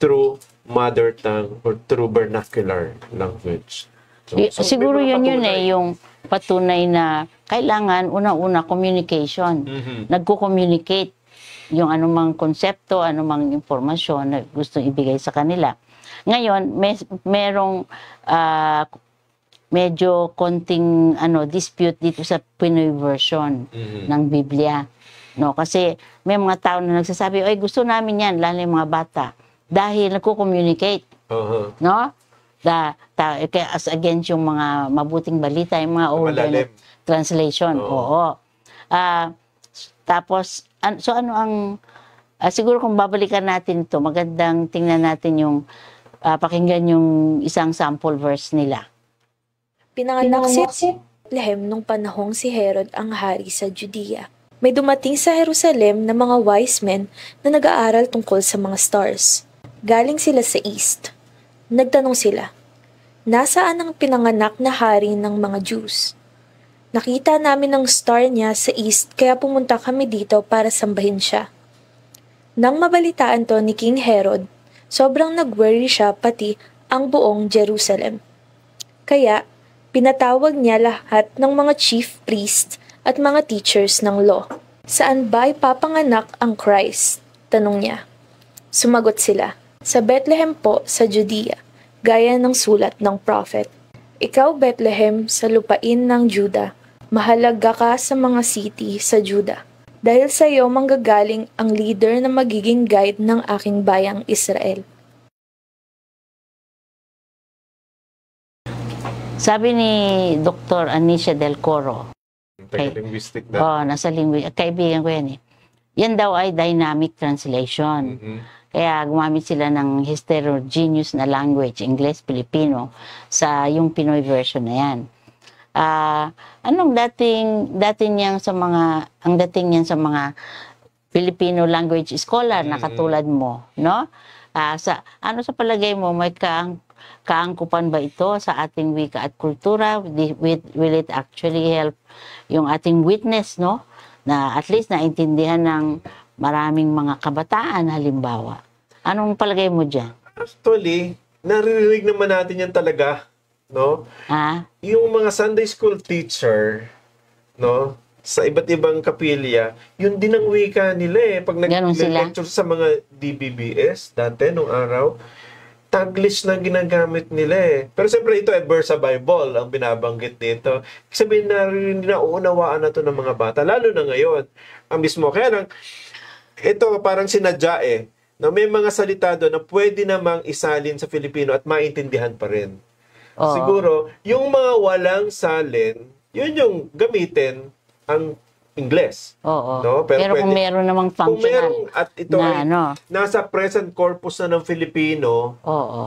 through mother tongue or through vernacular language. So, siguro yun yung patunay na kailangan unang-una communication. Nagko-communicate yung anumang konsepto, anumang impormasyon na gusto ibigay sa kanila. Ngayon, merong medyo konting dispute dito sa Pinoy version ng Biblia. No, kasi may mga tao na nagsasabi, "Oy, gusto namin 'yan, lalo yung mga bata." Dahil nagko-communicate. No? As against yung mga mabuting balita, yung mga older translation. Oo. Tapos, so ano ang siguro kung babalikan natin ito, magandang tingnan natin yung pakinggan yung isang sample verse nila. Pinanganak si Bethlehem nung panahong si Herod ang hari sa Judea. May dumating sa Jerusalem na mga wise men na nag-aaral tungkol sa mga stars. Galing sila sa east. Nagtanong sila, "Nasaan ang pinanganak na hari ng mga Jews? Nakita namin ang star niya sa east kaya pumunta kami dito para sambahin siya." Nang mabalitaan to ni King Herod, sobrang nag-worry siya pati ang buong Jerusalem. Kaya, pinatawag niya lahat ng mga chief priests at mga teachers ng law. "Saan ba ipapanganak ang Christ?" tanong niya. Sumagot sila, "Sa Bethlehem po sa Judea, gaya ng sulat ng prophet. Ikaw Bethlehem sa lupain ng Juda, mahalaga ka sa mga city sa Juda. Dahil sa iyo manggagaling ang leader na magiging guide ng aking bayang Israel." Sabi ni Dr. Anicia Del Coro, linguistic na. nasa kaibigan ko yan eh. Yan daw ay dynamic translation. Kaya gumamit sila ng heterogeneous na language, English, Filipino, sa yung Pinoy version na yan. Ang dating niyan sa mga Filipino language scholar na katulad mo, no? Sa palagay mo, may kaangkupan ba ito sa ating wika at kultura? Will it actually help yung ating witness, no? Na at least naintindihan ng maraming mga kabataan halimbawa. Anong palagay mo dyan? Actually, naririnig naman natin yan talaga, no? Yung mga Sunday school teacher, no? Sa iba't ibang kapilya, yun din ang wika nila eh. Pag nag-lecture sa mga DBBS dati, nung araw, Taglish na ginagamit nila eh. Pero siyempre ito verse sa Bible ang binabanggit dito. Sabihin na rin nauunawaan na to ng mga bata, lalo na ngayon. Ang mismo, kaya lang, ito parang sinadya eh, na may mga salita doon na pwede namang isalin sa Filipino at maintindihan pa rin. Siguro, yung mga walang salin, yun yung gamitin ang Ingles. No? Pero kung meron namang functional at ito ay nasa present corpus na ng Filipino,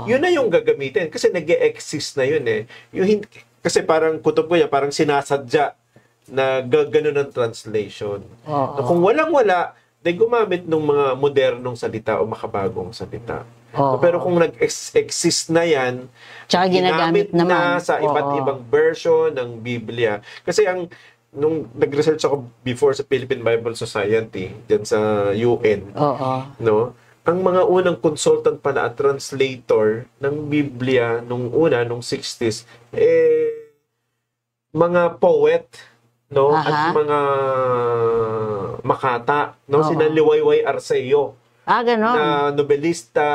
yun na yung gagamitin. Kasi nag-e-exist na yun eh. Kasi parang kutob ko yan, parang sinasadya na gano'n ang translation. So, kung walang-wala, they gumamit ng mga modernong salita o makabagong salita. Pero kung nag-exist na yan, tsaka ginamit na sa iba't ibang version ng Biblia. Kasi nung nag-research ako before sa Philippine Bible Society, dyan sa UN, no? Ang mga unang consultant pala at translator ng Biblia nung 60s, mga poet, no? At mga makata, no? Sina Liwayway Arceo, na nobelista,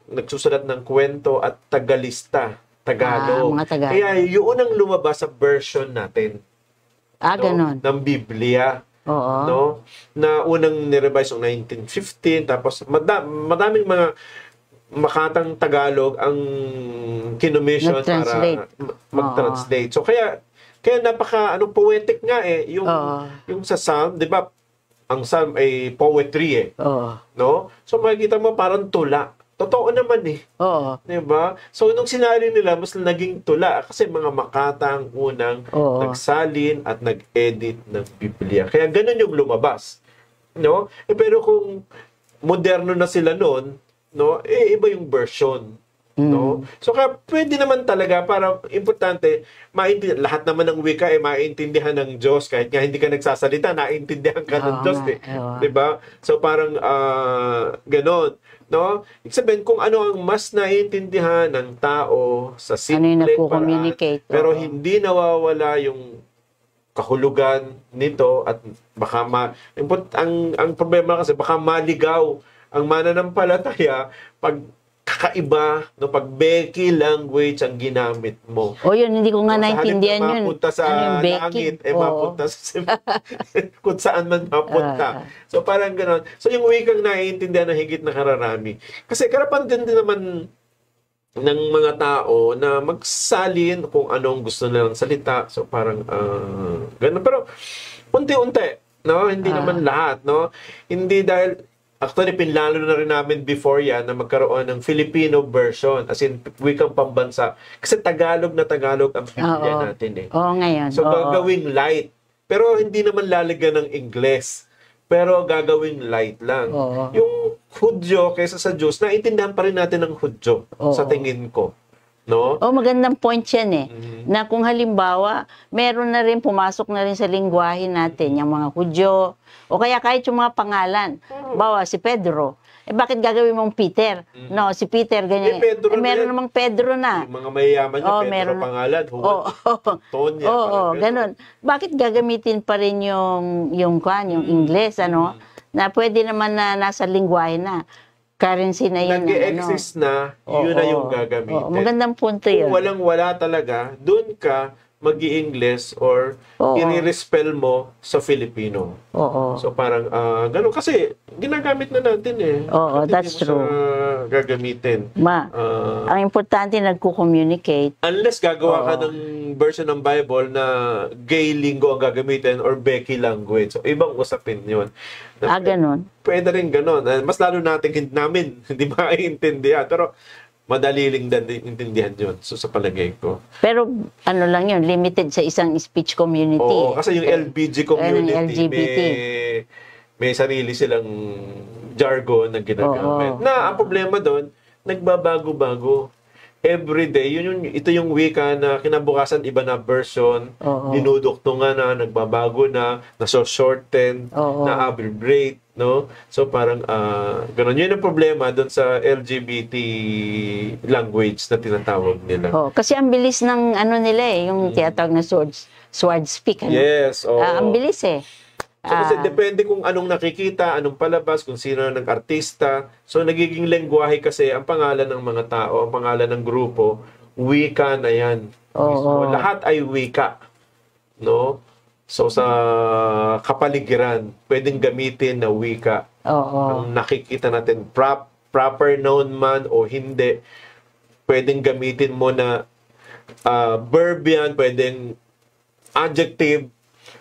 nagsusulat ng kwento at tagalista, Tagalog. Kaya yun ang lumabas sa version natin. Ganon. Ng Biblia. No? Na unang nirevise noong 1915, tapos madaming mga makatang Tagalog ang kinommission para mag-translate. So kaya napaka poetic nga eh yung sa Psalm, 'di ba? Ang Psalm ay poetry eh. No? So makikita mo parang tula totoo naman eh. Oo. Diba? So, nung sinali nila, mas naging tula. Kasi mga Makata ang unang Oo. nagsalin at nag-edit ng Biblia. Kaya ganun yung lumabas. No? Pero kung moderno na sila noon, no, iba yung version. No? So, kaya pwede naman talaga para importante, lahat naman ng wika maintindihan ng Diyos. Kahit nga hindi ka nagsasalita, naintindihan ka ng Diyos. Diba? So, parang ganon. No? Ibig sabihin, kung ano ang mas naiintindihan ng tao sa simple paraan, pero hindi nawawala yung kahulugan nito at baka ang problema kasi baka maligaw ang mananampalataya pag kakaiba, no, pag Becky language ang ginamit mo. O yun, hindi ko nga naintindihan yun. Mapunta sa langit, mapunta sa kung saan man mapunta. So parang gano'n. So yung wikang naiintindihan ng higit na kararami. Kasi karapan din naman ng mga tao na magsalin kung anong gusto nilang salita. So parang gano'n. Pero unti-unti, no? Hindi naman lahat, no? Hindi dahil actually, pinlalo na rin namin before yan na magkaroon ng Filipino version, as in wikang pambansa. Kasi Tagalog na Tagalog ang Biblia natin eh. Oo, ngayon. So, gagawing light. Pero hindi naman lalagyan ng Ingles. Pero gagawing light lang. Yung Hudyo kaysa sa Diyos, naintindihan pa rin natin ng Hudyo sa tingin ko. No? Magandang point yan eh. Na kung halimbawa, meron na rin, pumasok na rin sa lingwahe natin, yung mga Hudyo, o kaya kahit yung mga pangalan. Bawa, si Pedro. Bakit gagawin mong Peter? No, si Peter, ganyan. Meron namang Pedro na. Yung mga mayayaman niya, Pedro pangalan. Tonya. Ganun. Bakit gagamitin pa rin yung Ingles, ano? Na pwede naman na nasa lingwahe na. Currency na yun. Nag-exist na, yun na yung gagamitin. Magandang punto yun. Kung walang-wala talaga, dun ka mag-i-Ingles or i-respell mo sa Filipino. So parang gano'n. Kasi ginagamit na natin eh. That's true. Gagamitin. Ang importante nagko-communicate. Unless gagawa ka ng version ng Bible na gay lingo ang gagamitin or Becky language. So ibang usapin yun. Ganun. Pwede rin gano'n. Mas lalo natin hindi maiintindihan. Pero madali lang din intindihan yun. So, sa palagay ko. Pero, ano lang yun, limited sa isang speech community. Oo, kasi yung LBG community, LGBT. may sarili silang jargon na ginagamit. Na, ang problema doon, nagbabago-bago. Every day, ito yung wika na kinabukasan iba na version, dinuduktungan na, nagbabago na, naso-shorten, na-abbreviate, no? So parang ganun. Yun ang problema doon sa LGBT language na tinatawag nila. Kasi ang bilis ng ano nila eh, yung tinatawag na sword speak. Ano? Yes. Ang bilis eh. So, kasi depende kung anong nakikita, anong palabas, kung sino ng artista. So, nagiging lengguwahe kasi ang pangalan ng mga tao, ang pangalan ng grupo, wika na yan. So, lahat ay wika. No? So, sa kapaligiran, pwedeng gamitin na wika. Ang nakikita natin, proper noun man o hindi, pwedeng gamitin mo na verb yan, pwedeng adjective.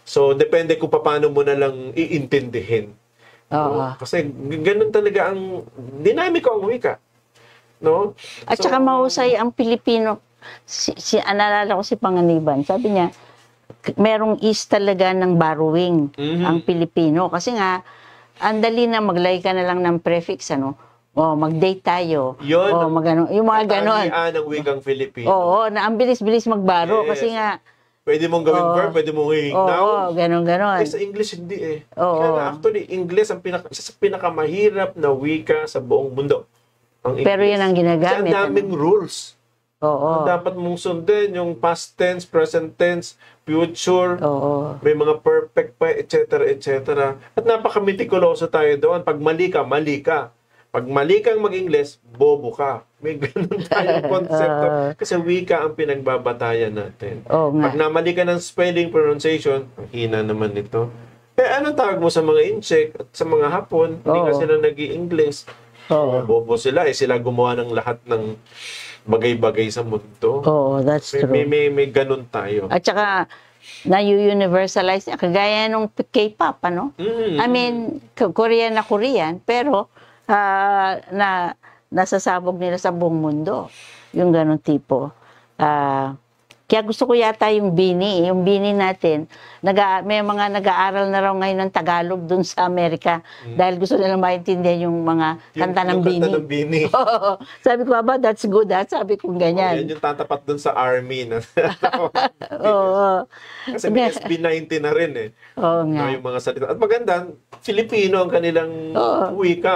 So, depende kung paano mo na lang iintindihin. Kasi ganun talaga ang dinamiko ang wika. No? At saka mahusay ang Pilipino. Naalala ko si Panganiban. Sabi niya, merong is talaga ng borrowing ang Pilipino. Kasi nga, andali na maglagay ka na lang ng prefix, ano? Mag-date tayo. Yun, yung mga ganon. ng wikang Filipino. Na ang bilis-bilis magbaro. Kasi nga, pwede mong gawing verb, pwede mong hihignaw. Ganon. Sa English, hindi eh. Kaya actually, English ang isa sa pinakamahirap na wika sa buong mundo. Pero yan ang ginagamit. Kasi ang daming rules. Dapat mong sundin yung past tense, present tense, future, may mga perfect pa, etc., etc. At napaka-meticuloso tayo doon. Pag mali ka, mali ka. Pag mali kang mag-Ingles, bobo ka. May ganun tayong konsepto. Kasi wika ang pinagbabatayan natin. Pag namali ka ng spelling, pronunciation, ang hina naman nito. Anong tawag mo sa mga Incheck at sa mga Hapon? Hindi ka sila nag-i-English. Bobo sila. Sila gumawa ng lahat ng bagay-bagay sa mundo. That's true. May ganun tayo. At saka, na-universalize niya. Kagaya nung K-pop, ano? I mean, Korean na Korean, pero nasasabog nila sa buong mundo. Yung ganong tipo. Kaya gusto ko yata yung Bini. Yung Bini natin, may mga nag-aaral na raw ngayon ng Tagalog dun sa Amerika dahil gusto nilang maintindihan yung mga kanta ng Bini. Kanta ng Bini. Sabi ko, aba, that's good, ha? Sabi ko ganyan. Yan yung tatapat dun sa army. Oo. Kasi may SB90 na rin eh. Oo nga. Yung mga salita. At maganda, Filipino ang kanilang wika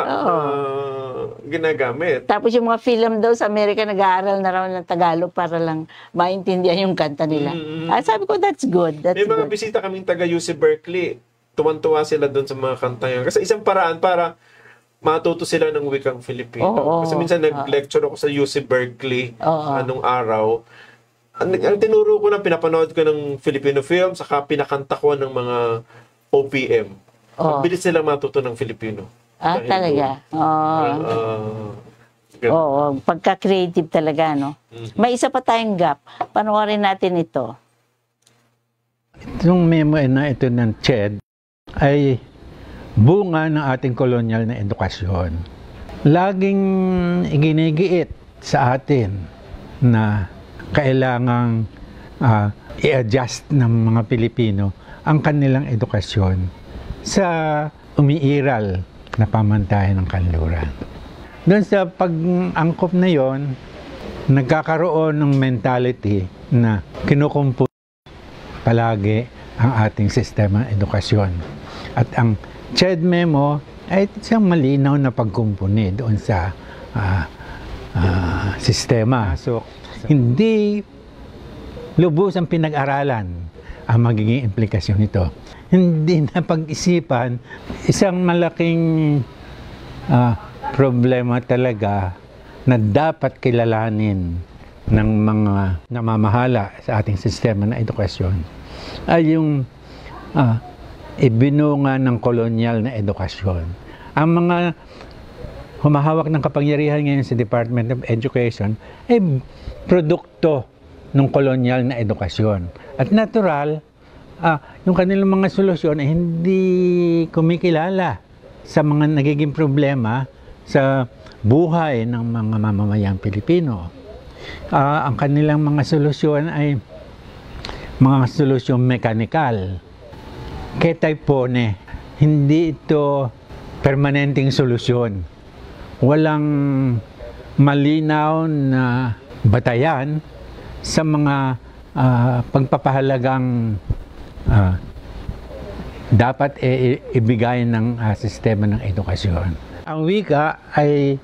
ginagamit. Tapos yung mga film daw sa Amerika, nag-aaral na raw ng Tagalog para lang maintindihan yung kanta nila. Sabi ko, that's good. That's may mga good. bisita kaming taga UC Berkeley. Tuwan-tuwa sila doon sa mga kanta yun. Kasi isang paraan para matuto sila ng wikang Filipino. Kasi minsan nag-lecture ako sa UC Berkeley anong araw. Ang tinuro ko na, pinapanood ko ng Filipino film, saka pinakanta ko ng mga OPM. Mabilis silang matuto ng Filipino. Talaga? Oo, pagka-creative talaga, no? May isa pa tayong gap. Panoorin natin ito. Itong memo na ito ng CHED ay bunga ng ating kolonyal na edukasyon. Laging iginigiit sa atin na kailangang i-adjust ng mga Pilipino ang kanilang edukasyon sa umiiral na pamantayan ng kanluran. Doon sa pag-angkop na yon, nagkakaroon ng mentality na kinukumpuni palagi ang ating sistema ng edukasyon. At ang CHED memo ay isang malinaw na pagkumpuni doon sa sistema. So, hindi lubos ang pinag-aralan ang magiging implikasyon nito. Hindi na pag-isipan, isang malaking problema talaga na dapat kilalanin ng mga namamahala sa ating sistema ng edukasyon ay yung ibinunga ng kolonyal na edukasyon. Ang mga humahawak ng kapangyarihan ngayon sa Department of Education ay produkto ng kolonyal na edukasyon. At natural, yung kanilang mga solusyon ay hindi kumikilala sa mga nagiging problema sa buhay ng mga mamamayang Pilipino. Ang kanilang mga solusyon ay mga solusyon mekanikal. Ketaypone, hindi ito permanenteng solusyon. Walang malinaw na batayan sa mga pagpapahalagang dapat ibigay ng sistema ng edukasyon. Ang wika ay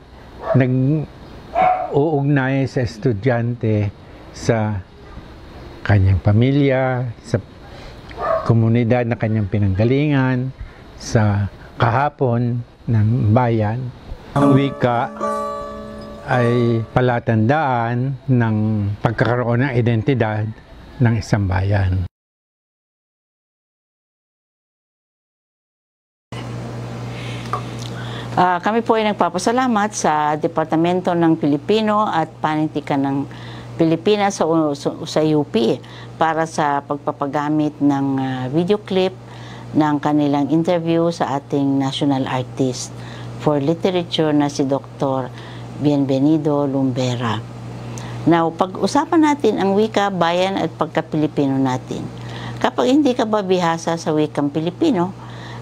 nag-uugnay sa estudyante sa kanyang pamilya, sa komunidad na kanyang pinanggalingan, sa kahapon ng bayan. Ang wika ay palatandaan ng pagkakaroon ng identidad ng isang bayan. Kami po ay nagpapasalamat sa Departamento ng Pilipino at Panitikan ng Pilipinas sa UP para sa pagpapagamit ng video clip ng kanilang interview sa ating national artist for literature na si Dr. Bienvenido Lumbera. Now, pag-usapan natin ang wika, bayan at pagka-Pilipino natin. Kapag hindi ka ba bihasa sa wikang Pilipino,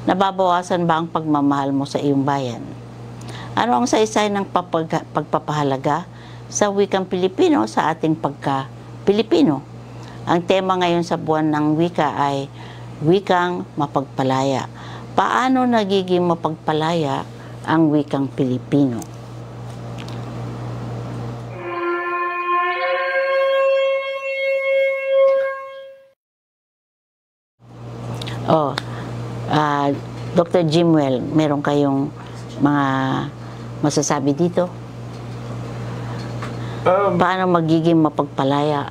nababawasan ba ang pagmamahal mo sa iyong bayan? Ano ang saysay ng pagpapahalaga sa wikang Pilipino sa ating pagka-Pilipino? Ang tema ngayon sa buwan ng wika ay wikang mapagpalaya. Paano nagiging mapagpalaya ang wikang Pilipino? Dr. Jimwell, meron kayong mga masasabi dito? Paano magiging mapagpalaya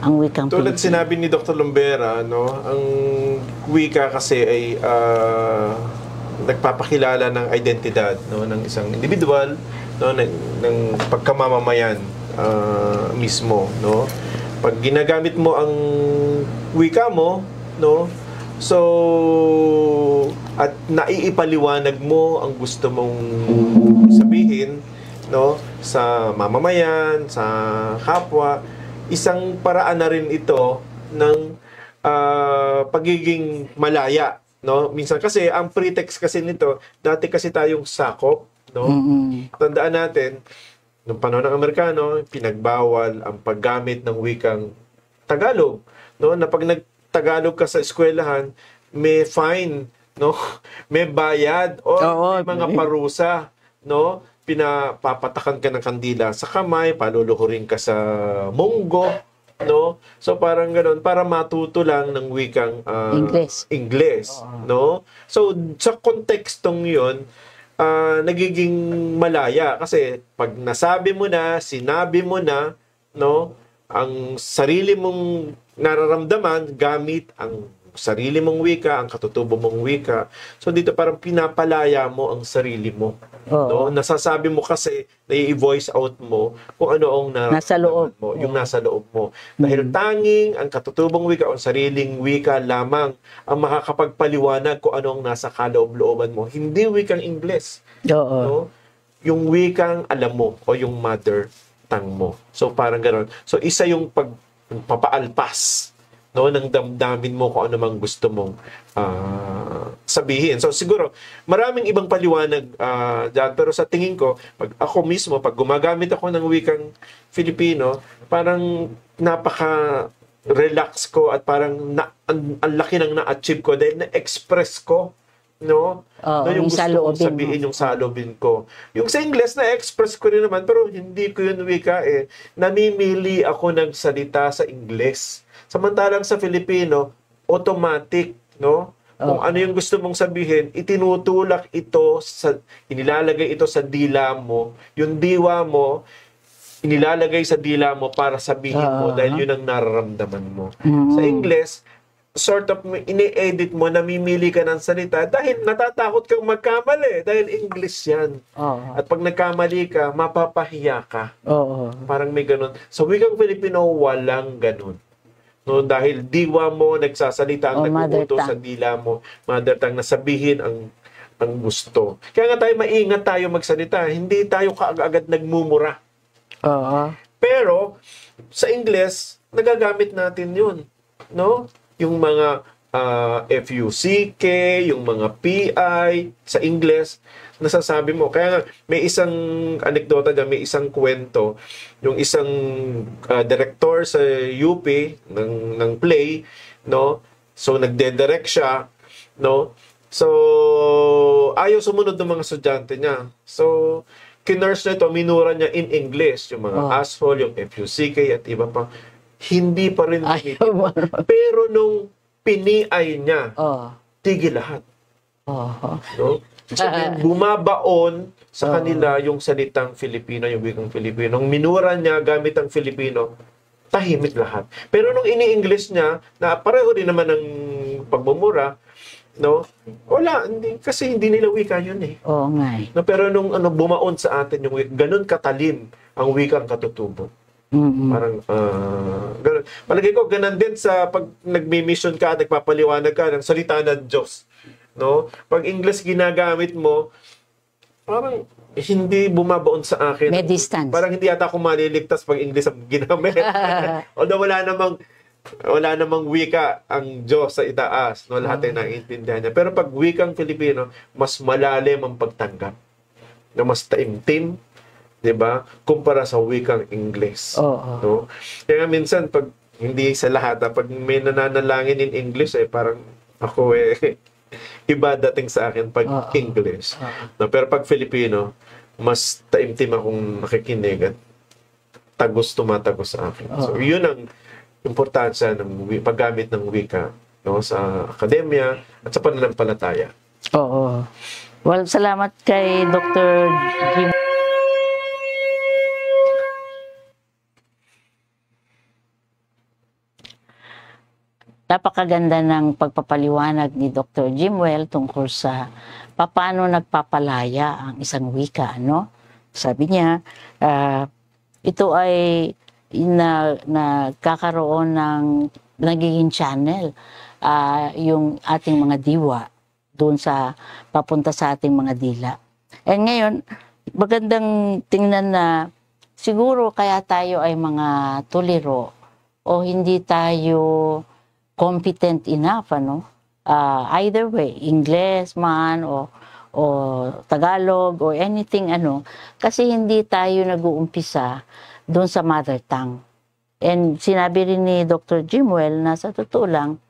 ang wikang Pilipino? Tulad sinabi ni Dr. Lumbera, no, ang wika kasi ay nagpapakilala ng identidad, no, ng isang individual, no, ng pagkamamamayan mismo, no. Pag ginagamit mo ang wika mo, no, so at naiipaliwanag mo ang gusto mong sabihin, no, sa mamamayan, sa kapwa, isang paraan na rin ito ng pagiging malaya, no? Minsan kasi ang pretext kasi nito, dati kasi tayong sakop, no? Tandaan natin, noong panahon ng Amerikano, pinagbawal ang paggamit ng wikang Tagalog, no? Na pag nagtagalog ka sa eskwelahan, may fine, no? May bayad o may mga parusa, no? Pinapapatakan ka ng kandila sa kamay, paluluhurin ka sa munggo, no? So parang ganoon para matuto lang ng wikang Ingles, no? So sa kontekstong 'yon, nagiging malaya kasi pag nasabi mo na, sinabi mo na, no, ang sarili mong nararamdaman gamit ang sarili mong wika, ang katutubo mong wika. So dito parang pinapalaya mo ang sarili mo. No? Nasasabi mo kasi, nai-voice out mo kung ano ang nasa loob mo, yung nasa loob mo. Dahil tanging ang katutubong wika o sariling wika lamang ang makakapagpaliwanag kung ano ang nasa kaloob-looban mo. Hindi wikang Ingles. No? Yung wikang alam mo o yung mother tongue mo. So parang gano'n. So isa yung pagpapaalpas, no, ng damdamin mo kung ano mang gusto mong sabihin. So siguro, maraming ibang paliwanag dyan. Pero sa tingin ko, pag ako mismo, pag gumagamit ako ng wikang Filipino, parang napaka-relax ko at parang ang laki ng na-achieve ko dahil na-express ko, no? No, yung gusto kong sabihin, yung salobin ko. Yung sa Ingles, na-express ko rin naman, pero hindi ko yun wika eh. Namimili ako ng salita sa Ingles. Samantalang sa Filipino, automatic, no? Kung ano yung gusto mong sabihin, itinutulak ito, inilalagay ito sa dila mo. Yung diwa mo, inilalagay sa dila mo para sabihin mo dahil yun ang nararamdaman mo. Sa Ingles, sort of ini-edit mo, namimili ka ng salita dahil natatakot kang magkamali dahil English yan. At pag nagkamali ka, mapapahiya ka. Parang may ganun. Sa wikang Filipino, walang ganun. No, dahil diwa mo nagsasalita ang nagbubuto sa dila mo, mother tongue, na sabihin ang gusto. Kaya nga tayo maingat tayo magsalita, hindi tayo kaagad nagmumura. Pero sa Ingles, nagagamit natin 'yun, no? Yung mga FUCK, yung mga PI sa Ingles, nasasabi mo. Kaya nga, may isang anekdota dyan, may isang kwento. Yung isang director sa UP ng play, no? So, nagde-direct siya, no? So, ayaw sumunod ng mga estudyante niya. So, kinurse na ito, minura niya in English. Yung mga asshole, yung FUCK, at iba pa. Hindi pa rin pero nung piniay niya, tigil lahat. No? So, bumabaon sa kanila yung salitang Filipino, yung wikang Filipino. Nung minura niya gamit ang Filipino, tahimik lahat. Pero nung ini-English niya, na pareho din naman ng pagmumura, no? Wala, kasi hindi nila wika yun eh. No, pero nung bumaon sa atin yung ganun katalim ang wikang katutubo. Parang, ganun. Palagay ko, ganun din sa pag nagmi-mission ka, nagpapaliwanag ka ng salita ng Diyos. No? Pag English ginagamit mo, parang hindi bumabaon sa akin. May distance. Parang hindi yata ako maliligtas pag English ang ginamit. Although wala namang wika ang Diyos sa itaas. No? Lahat ay naiintindihan niya. Pero pag wikang Filipino, mas malalim ang pagtanggap. Na mas taimtim, 'di ba? Kumpara sa wikang Ingles. No? Kaya minsan pag hindi sa lahat, pag may nananalangin in English parang ako iba dating sa akin pag English. No, pero pag Filipino, mas taimtim akong nakikinig at tumatagos sa akin. So, yun ang importansya ng paggamit ng wika, no, sa akademya at sa pananampalataya. Well, salamat kay Dr. Jim. Napakaganda ng pagpapaliwanag ni Dr. Jimwell tungkol sa paano nagpapalaya ang isang wika, no? Sabi niya, ito ay nagkakaroon ng nagiging channel yung ating mga diwa doon sa papunta sa ating mga dila. And ngayon, magandang tingnan na siguro kaya tayo ay mga tuliro o hindi tayo competent enough, ano? Either way, English man o Tagalog or anything, ano, kasi hindi tayo nag-uumpisa doon sa mother tongue. And sinabi rin ni Dr. Jimwell na sa totoo lang,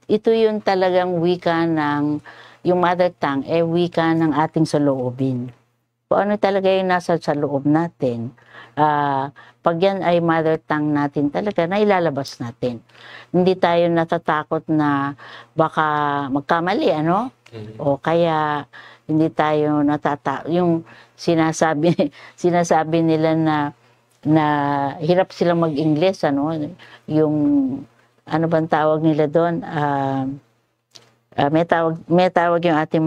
ito yung talagang wika ng, yung mother tongue, wika ng ating saloobin. Kung ano talaga yung nasa sa loob natin, pag yan ay mother tongue natin talaga, nailalabas natin. Hindi tayo natatakot na baka magkamali, ano? O kaya hindi tayo yung sinasabi nila na hirap silang mag-Ingles, ano? Yung ano bang tawag nila doon? May tawag yung ating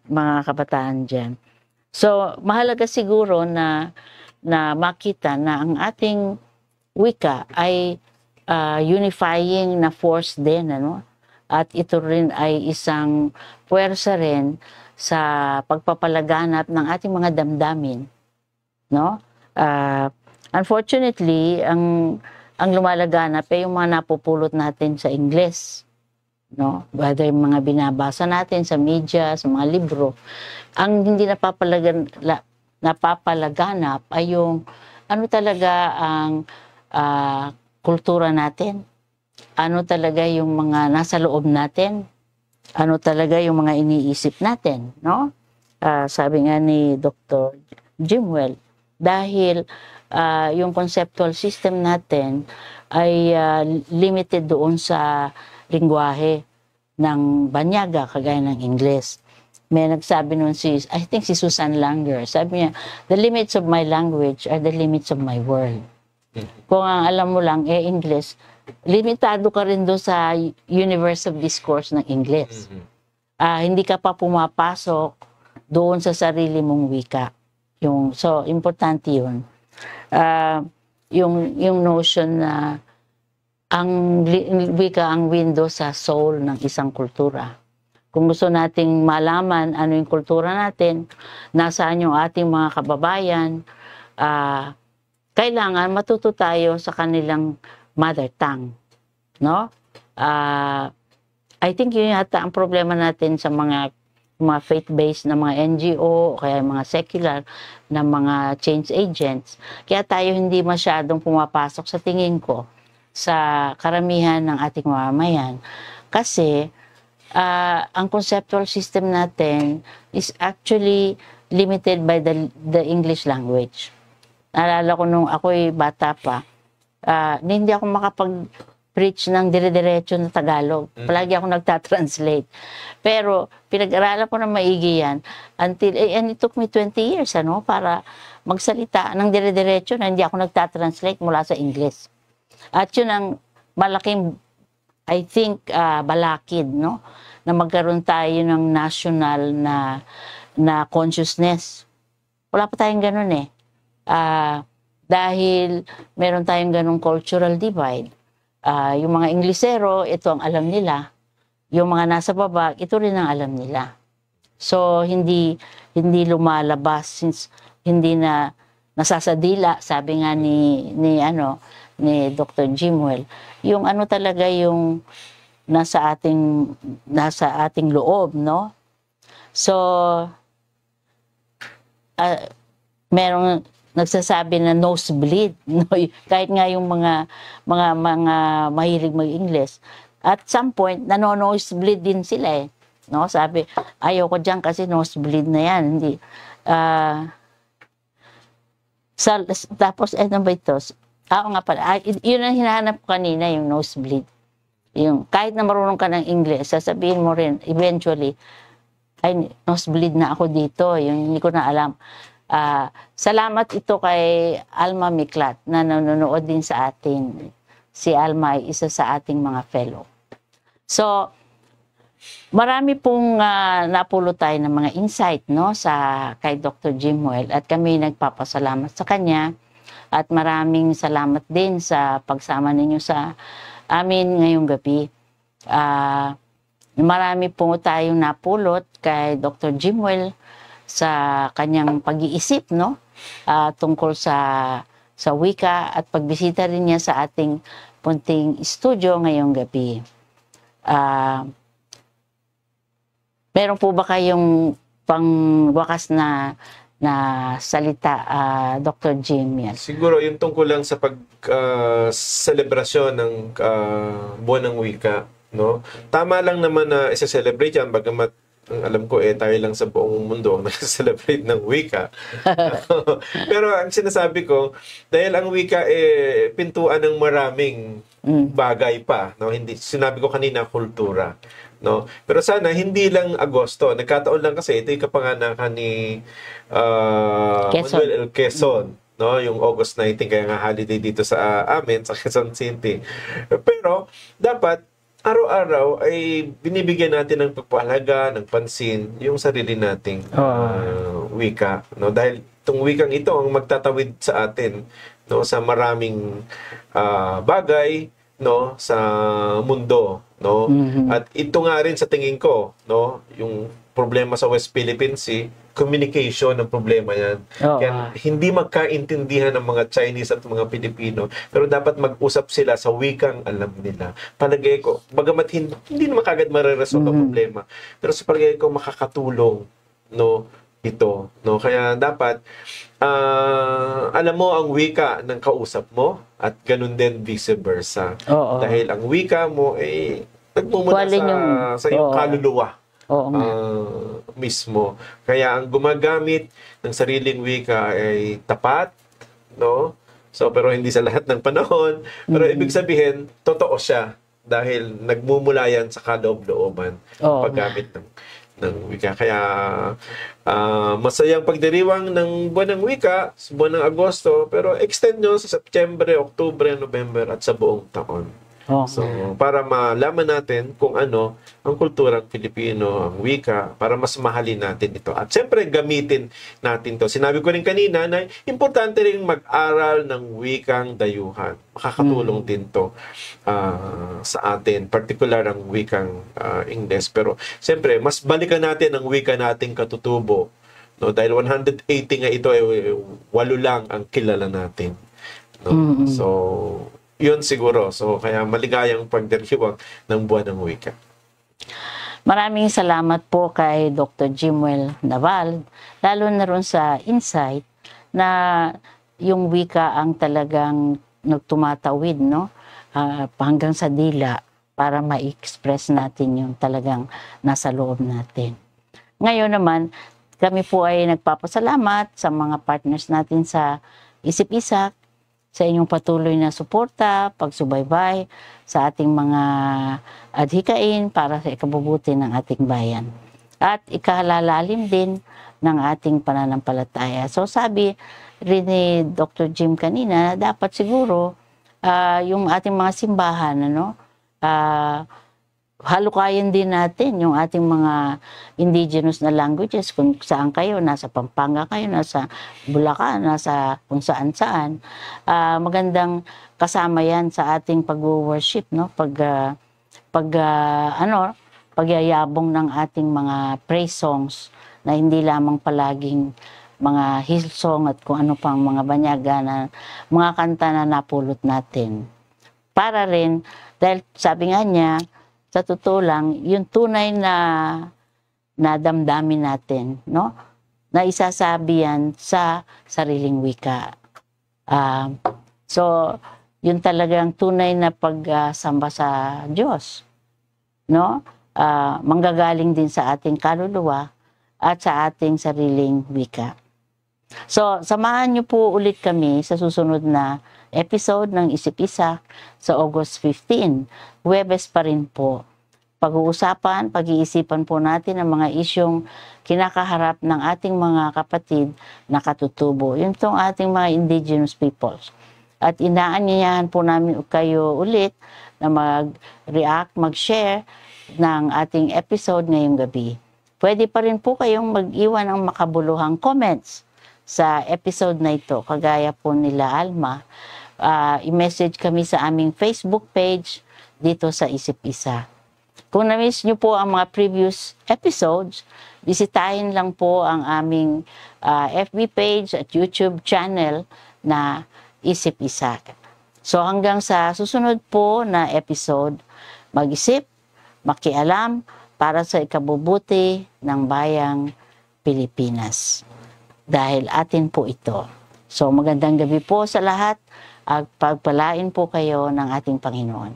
mga kabataan diyan. So, mahalaga siguro na makita na ang ating wika ay unifying na force din, ano? At ito rin ay isang puwersa rin sa pagpapalaganap ng ating mga damdamin, no? Unfortunately, ang lumalaganap ay yung mga napupulot natin sa Ingles, no? Whether yung mga binabasa natin sa media, sa mga libro, ang hindi napapalaganap ay yung ano talaga ang kultura natin, ano talaga yung mga nasa loob natin, ano talaga yung mga iniisip natin, no? Sabi nga ni Dr. Jimwell, dahil yung conceptual system natin ay limited doon sa lingwahe ng banyaga, kagaya ng Ingles. May nagsabi noon I think si Susan Langer, sabi niya, the limits of my language are the limits of my world. Kung ang alam mo lang, English, limitado ka rin doon sa universe of discourse ng Ingles. Hindi ka pa pumapasok doon sa sarili mong wika. So, importante yun. Yung notion na ang wika ang window sa soul ng isang kultura. Kung gusto nating malaman ano yung kultura natin, nasaan yung ating mga kababayan, kailangan matuto tayo sa kanilang mother tongue, no? I think yun yata ang problema natin sa mga faith-based na mga NGO o kaya mga secular na mga change agents. Kaya tayo hindi masyadong pumapasok sa tingin ko sa karamihan ng ating mamamayan. Kasi ang conceptual system natin is actually limited by the English language. Naalala ko nung ako'y bata pa, hindi ako makapag-preach ng dire-diretso na Tagalog. Palagi ako nagtatranslate. Pero pinag-aralan ko na maigi yan until, and it took me 20 years, ano, para magsalita ng dire-diretso na hindi ako nagtatranslate mula sa English. At yun ang malaking, I think, balakid, no? Na magkaroon tayo ng national na consciousness. Wala pa tayong ganun eh. Dahil meron tayong ganung cultural divide. Yung mga Inglesero, ito ang alam nila. Yung mga nasa baba, ito rin ang alam nila. So, hindi lumalabas since hindi na nasasadila, sabi nga ni Dr. Jimwell. Yung ano talaga yung nasa ating loob, no? So, merong nagsasabi na nosebleed, no? Kahit nga yung mga mahilig mag-Ingles, at some point nano-nosebleed din sila eh, no? Sabi, ayoko diyan kasi nosebleed na yan, hindi. Tapos ano ba ito? Nga pala, yun ang hinahanap ko kanina, yung nosebleed. Yung kahit na marunong ka ng English, sasabihin mo rin eventually, ay nosebleed na ako dito, yung hindi ko na alam. Salamat ito kay Alma Miklat na nanonood din sa atin. Si Alma ay isa sa ating mga fellow. So, marami pong napulot tayo ng mga insight, no, kay Dr. Jimwell, at kami nagpapasalamat sa kanya at maraming salamat din sa pagsama ninyo sa amin ngayong gabi. Marami po tayong napulot kay Dr. Jimwell sa kanyang pag-iisip, no? Tungkol sa wika at pagbisita rin niya sa ating punting studio ngayong gabi. Meron po ba kayong pangwakas na salita, Dr. Jim? Yan? Siguro yung tungkol lang sa selebrasyon ng buwan ng wika, no? Tama lang naman na isa-celebrate yan, bagamat ang alam ko tayo lang sa buong mundo ang nag-celebrate ng wika. Pero ang sinasabi ko, dahil ang wika pintuan ng maraming bagay pa, no? Hindi, sinabi ko kanina, kultura. No? Pero sana hindi lang Agosto. Nagkataon lang kasi ito yung kapanganakan ni Manuel L. Quezon, no? Yung August 19, kaya nga holiday dito sa amin, sa Quezon City. Pero dapat araw-araw ay binibigyan natin ng pagpahalaga, ng pansin, yung sarili nating wika. No? Dahil itong wikang ito ang magtatawid sa atin, no? Sa maraming bagay, no? Sa mundo. No? At ito nga rin sa tingin ko, no? Yung problema sa West Philippine Sea, communication ang problema yan. Kaya hindi magkaintindihan ng mga Chinese at mga Pilipino, pero dapat mag-usap sila sa wikang alam nila. Palagay ko, bagamat hindi naman kagad mareresolve ang problema, pero sa palagay ko makakatulong, no, ito, no? Kaya dapat alam mo ang wika ng kausap mo at ganun din vice versa. Dahil ang wika mo nagmumula sa iyong kaluluwa. Mismo. Kaya ang gumagamit ng sariling wika ay tapat, no? So, pero hindi sa lahat ng panahon. Pero ibig sabihin, totoo siya dahil nagmumula yan sa kaloob-looban paggamit ng wika. Kaya masayang pagdiriwang ng buwan ng wika sa buwan ng Agosto, pero extend nyo sa September, October, November at sa buong taon. So, para malaman natin kung ano ang kulturang Pilipino, ang wika, para mas mahalin natin ito. At siyempre, gamitin natin to. Sinabi ko rin kanina na importante rin mag-aral ng wikang dayuhan. Makakatulong din to sa atin, particular ang wikang Ingles. Pero, siyempre, mas balikan natin ang wika nating katutubo. No? Dahil 180 nga ito, 8 lang ang kilala natin. No? So, yun siguro. So, kaya maligayang pagdiriwang ng buwan ng wika. Maraming salamat po kay Dr. Jimwell Naval, lalo na ron sa insight na yung wika ang talagang nagtumatawid, no? Hanggang sa dila para ma-express natin yung talagang nasa loob natin. Ngayon naman, kami po ay nagpapasalamat sa mga partners natin sa Isip-Isak, sa inyong patuloy na suporta, pagsubaybay sa ating mga adhikain para sa ikabubuti ng ating bayan. At ikalalalim din ng ating pananampalataya. So sabi rin ni Dr. Jim kanina, dapat siguro yung ating mga simbahan, halukayan din natin yung ating mga indigenous na languages, kung saan kayo, nasa Pampanga kayo, nasa Bulacan, nasa kung saan-saan. Magandang kasama yan sa ating pag-worship, no? Pagyayabong ng ating mga praise songs na hindi lamang palaging mga Hillsong at kung ano pang mga banyaga na mga kanta na napulot natin. Para rin, dahil sabi nga niya, sa totoo lang, yung tunay na damdamin natin, no? Na isasabi yan sa sariling wika. So, yun talagang tunay na pagsamba sa Diyos, no? Manggagaling din sa ating kaluluwa at sa ating sariling wika. So, samahan niyo po ulit kami sa susunod na episode ng Isip-Isak sa August 15. Huwebes pa rin po. Pag-uusapan, pag-iisipan po natin ang mga isyong kinakaharap ng ating mga kapatid na katutubo. Yun tong ating mga indigenous peoples. At inaanyayahan po namin kayo ulit na mag-react, mag-share ng ating episode ngayong gabi. Pwede pa rin po kayong mag-iwan ng makabuluhang comments sa episode na ito. Kagaya po nila Alma. I-message kami sa aming Facebook page dito sa Isip-Isa. Kung na-miss nyo po ang mga previous episodes, bisitahin lang po ang aming FB page at YouTube channel na Isip Isa. So hanggang sa susunod po na episode, mag-isip, makialam para sa ikabubuti ng bayang Pilipinas. Dahil atin po ito. So magandang gabi po sa lahat at pagpalain po kayo ng ating Panginoon.